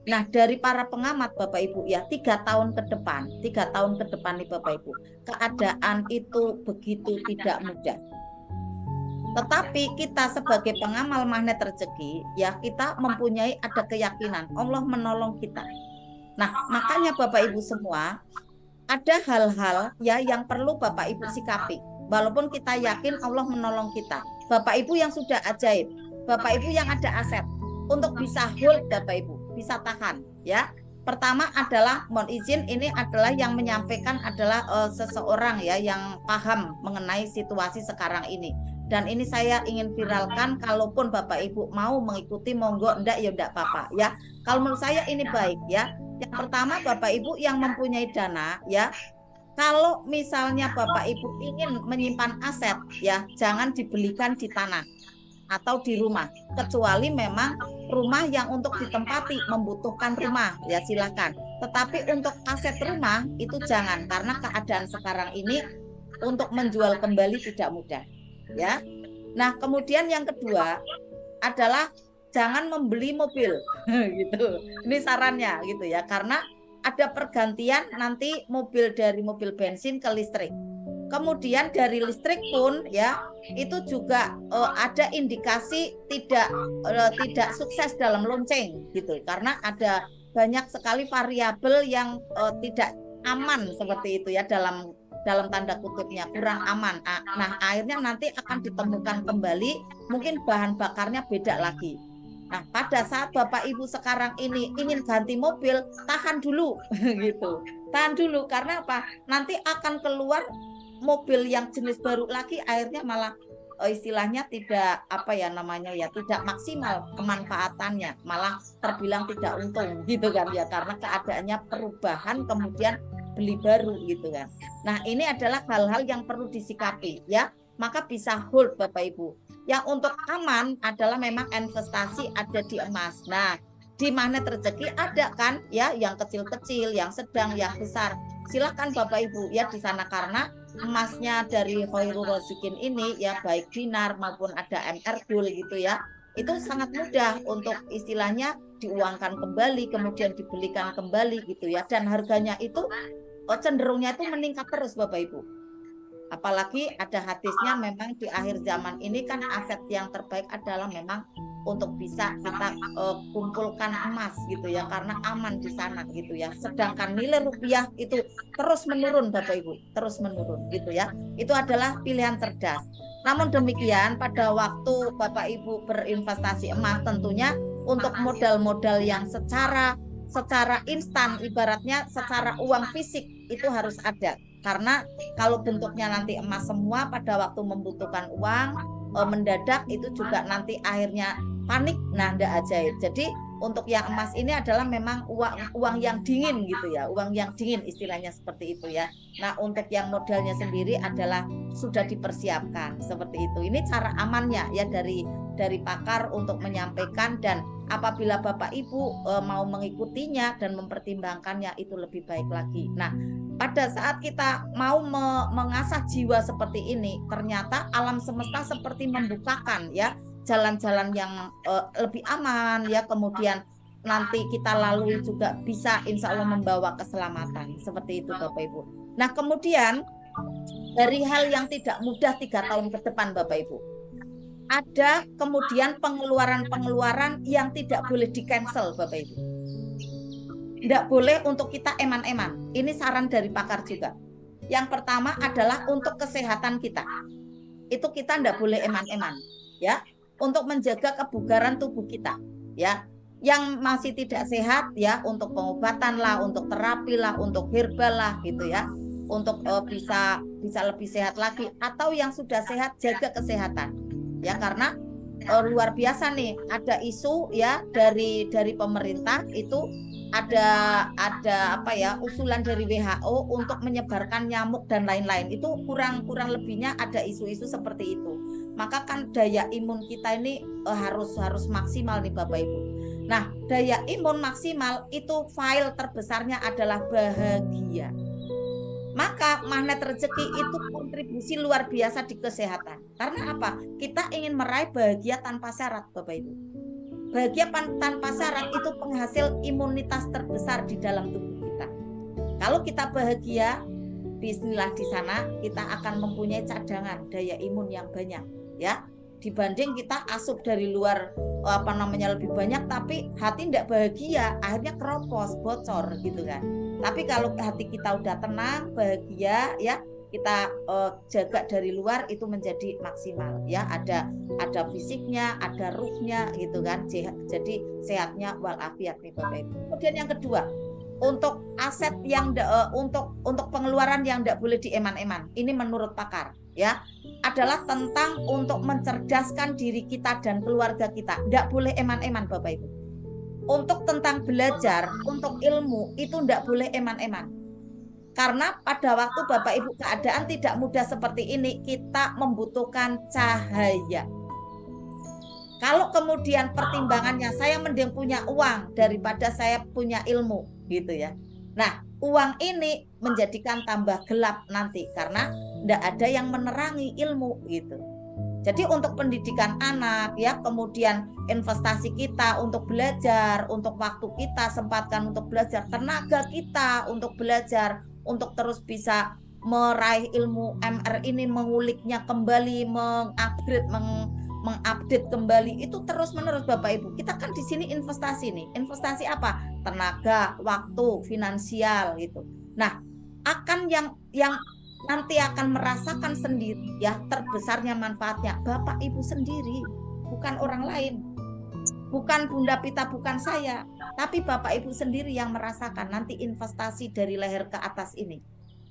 Nah, dari para pengamat Bapak Ibu ya, 3 tahun ke depan nih Bapak Ibu, keadaan itu begitu tidak mudah. Tetapi kita sebagai pengamal magnet rezeki ya, kita mempunyai ada keyakinan Allah menolong kita. Nah, makanya Bapak Ibu semua, ada hal-hal ya yang perlu Bapak Ibu sikapi. Walaupun kita yakin Allah menolong kita. Bapak Ibu yang sudah ajaib, Bapak Ibu yang ada aset, untuk bisa hold Bapak Ibu, bisa tahan ya. Pertama adalah, mohon izin, ini adalah yang menyampaikan adalah seseorang ya yang paham mengenai situasi sekarang ini. Dan ini saya ingin viralkan, kalaupun Bapak Ibu mau mengikuti monggo, enggak ya enggak apa-apa ya. Kalau menurut saya ini baik ya. Yang pertama, Bapak Ibu yang mempunyai dana ya, kalau misalnya Bapak Ibu ingin menyimpan aset ya, jangan dibelikan di tanah atau di rumah, kecuali memang rumah yang untuk ditempati membutuhkan rumah ya silakan. Tetapi untuk aset rumah itu jangan, karena keadaan sekarang ini untuk menjual kembali tidak mudah ya. Nah, kemudian yang kedua adalah jangan membeli mobil gitu. Ini sarannya gitu ya, karena ada pergantian nanti mobil dari mobil bensin ke listrik. Kemudian dari listrik pun ya, itu juga ada indikasi tidak sukses dalam lonceng gitu, karena ada banyak sekali variabel yang tidak aman seperti itu ya, dalam tanda kutipnya kurang aman. Nah, akhirnya nanti akan ditemukan kembali mungkin bahan bakarnya beda lagi. Nah, pada saat Bapak Ibu sekarang ini ingin ganti mobil, tahan dulu gitu. Tahan dulu, karena apa? Nanti akan keluar mobil yang jenis baru lagi, akhirnya malah istilahnya tidak tidak maksimal kemanfaatannya, malah terbilang tidak untung gitu kan ya, karena keadaannya perubahan kemudian beli baru gitu kan. Nah, ini adalah hal-hal yang perlu disikapi ya, maka bisa hold Bapak Ibu. Yang untuk aman adalah memang investasi ada di emas. Nah, di magnet rezeki ada kan ya, yang kecil-kecil, yang sedang, yang besar. Silakan Bapak Ibu ya di sana, karena emasnya dari Khairul Razikin ini ya, baik dinar maupun ada MR gitu ya, itu sangat mudah untuk istilahnya diuangkan kembali, kemudian dibelikan kembali gitu ya, dan harganya itu cenderungnya itu meningkat terus Bapak Ibu. Apalagi ada hadisnya, memang di akhir zaman ini kan aset yang terbaik adalah memang untuk bisa kita kumpulkan emas gitu ya, karena aman di sana gitu ya. Sedangkan nilai rupiah itu terus menurun Bapak Ibu, terus menurun gitu ya. Itu adalah pilihan cerdas. Namun demikian, pada waktu Bapak Ibu berinvestasi emas, tentunya untuk modal-modal yang secara instan, ibaratnya secara uang fisik itu harus ada. Karena kalau bentuknya nanti emas semua, pada waktu membutuhkan uang mendadak itu juga nanti akhirnya panik. Nah, enggak ajaib. Jadi untuk yang emas ini adalah memang uang yang dingin gitu ya, uang yang dingin istilahnya seperti itu ya. Nah, untuk yang modalnya sendiri adalah sudah dipersiapkan seperti itu. Ini cara amannya ya, dari pakar untuk menyampaikan, dan apabila Bapak Ibu mau mengikutinya dan mempertimbangkannya itu lebih baik lagi. Nah, pada saat kita mau mengasah jiwa seperti ini, ternyata alam semesta seperti membukakan ya jalan-jalan yang lebih aman ya, kemudian nanti kita lalui juga bisa insya Allah membawa keselamatan seperti itu Bapak Ibu. Nah, kemudian dari hal yang tidak mudah 3 tahun ke depan Bapak Ibu, ada kemudian pengeluaran yang tidak boleh di cancel Bapak Ibu. Tidak boleh untuk kita eman-eman. Ini saran dari pakar juga. Yang pertama adalah untuk kesehatan kita. Itu kita tidak boleh eman-eman ya, untuk menjaga kebugaran tubuh kita ya. Yang masih tidak sehat ya, untuk pengobatan lah, untuk terapi lah, untuk herbal lah gitu ya. untuk bisa lebih sehat lagi, atau yang sudah sehat jaga kesehatan ya, karena luar biasa nih, ada isu ya dari pemerintah itu, ada apa ya, usulan dari WHO untuk menyebarkan nyamuk dan lain-lain, itu kurang lebihnya ada isu-isu seperti itu. Maka kan daya imun kita ini harus maksimal nih Bapak Ibu. Nah, daya imun maksimal itu file terbesarnya adalah bahagia. Maka magnet rezeki itu kontribusi luar biasa di kesehatan. Karena apa? Kita ingin meraih bahagia tanpa syarat, Bapak Ibu. Bahagia tanpa syarat itu penghasil imunitas terbesar di dalam tubuh kita. Kalau kita bahagia, bismillah di sana kita akan mempunyai cadangan daya imun yang banyak, ya. Dibanding kita asup dari luar lebih banyak tapi hati tidak bahagia, akhirnya keropos, bocor gitu kan. Tapi kalau hati kita udah tenang, bahagia ya, kita jaga dari luar itu menjadi maksimal ya, ada fisiknya, ada ruhnya gitu kan. Jadi sehatnya walafiat nih Bapak Ibu. Kemudian yang kedua, untuk aset yang untuk pengeluaran yang tidak boleh dieman-eman. Ini menurut pakar ya, adalah tentang untuk mencerdaskan diri kita dan keluarga kita. Tidak boleh eman-eman Bapak Ibu. Untuk tentang belajar, untuk ilmu itu tidak boleh eman-eman. Karena pada waktu Bapak Ibu keadaan tidak mudah seperti ini, kita membutuhkan cahaya. Kalau kemudian pertimbangannya saya mending punya uang daripada saya punya ilmu gitu ya. Nah, uang ini menjadikan tambah gelap nanti karena tidak ada yang menerangi ilmu gitu. Jadi untuk pendidikan anak ya, kemudian investasi kita untuk belajar, untuk waktu kita sempatkan untuk belajar, tenaga kita untuk belajar, untuk terus bisa meraih ilmu MR ini, menguliknya kembali, mengupdate kembali, itu terus-menerus Bapak Ibu. Kita kan di sini investasi nih. Investasi apa? Tenaga, waktu, finansial gitu. Nah, akan yang nanti akan merasakan sendiri ya terbesarnya manfaatnya Bapak Ibu sendiri, bukan orang lain, bukan Bunda Pita, bukan saya, tapi Bapak Ibu sendiri yang merasakan nanti investasi dari leher ke atas ini.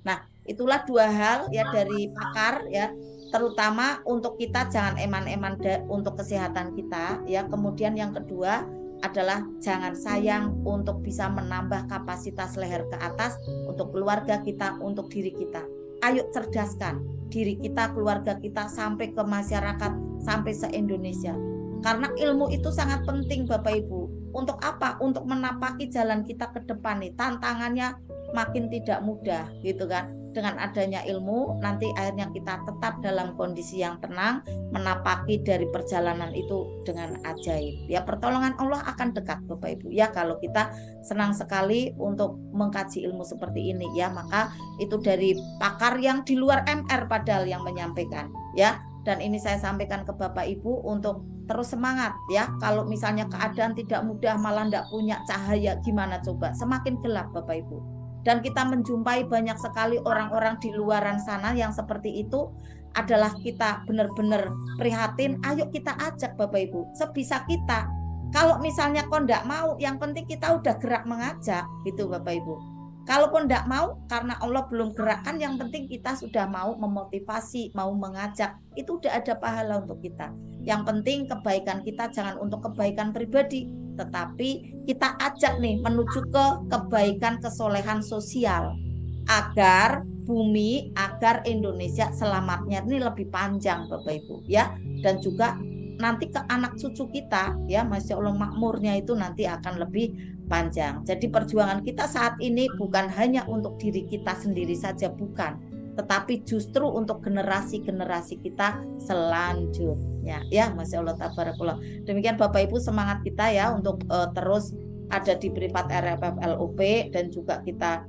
Nah, itulah dua hal ya dari pakar ya, terutama untuk kita jangan eman-eman untuk kesehatan kita ya. Kemudian yang kedua adalah jangan sayang untuk bisa menambah kapasitas leher ke atas untuk keluarga kita, untuk diri kita. Ayo cerdaskan diri kita, keluarga kita, sampai ke masyarakat, sampai se-Indonesia. Karena ilmu itu sangat penting Bapak Ibu. Untuk apa? Untuk menapaki jalan kita ke depan nih. Tantangannya makin tidak mudah gitu kan. Dengan adanya ilmu nanti akhirnya kita tetap dalam kondisi yang tenang, menapaki dari perjalanan itu dengan ajaib. Ya, pertolongan Allah akan dekat Bapak Ibu. Ya, kalau kita senang sekali untuk mengkaji ilmu seperti ini ya, maka itu dari pakar yang di luar MR padahal yang menyampaikan ya. Dan ini saya sampaikan ke Bapak Ibu untuk terus semangat ya. Kalau misalnya keadaan tidak mudah, malah tidak punya cahaya, gimana coba? Semakin gelap Bapak Ibu. Dan kita menjumpai banyak sekali orang-orang di luaran sana yang seperti itu, adalah kita benar-benar prihatin. Ayo kita ajak Bapak Ibu sebisa kita. Kalau misalnya kok enggak mau, yang penting kita udah gerak mengajak gitu Bapak Ibu. Kalaupun enggak mau karena Allah belum gerakkan, yang penting kita sudah mau memotivasi, mau mengajak, itu udah ada pahala untuk kita. Yang penting kebaikan kita jangan untuk kebaikan pribadi, tetapi kita ajak nih menuju ke kebaikan, kesolehan sosial, agar bumi, agar Indonesia selamatnya ini lebih panjang Bapak Ibu ya. Dan juga nanti ke anak cucu kita ya, Masya Allah, makmurnya itu nanti akan lebih panjang. Jadi perjuangan kita saat ini bukan hanya untuk diri kita sendiri saja, bukan, tetapi justru untuk generasi-generasi kita selanjutnya ya. Masya Allah, tabarakallah. Demikian Bapak Ibu, semangat kita ya untuk terus ada di Privat RFF LUP, dan juga kita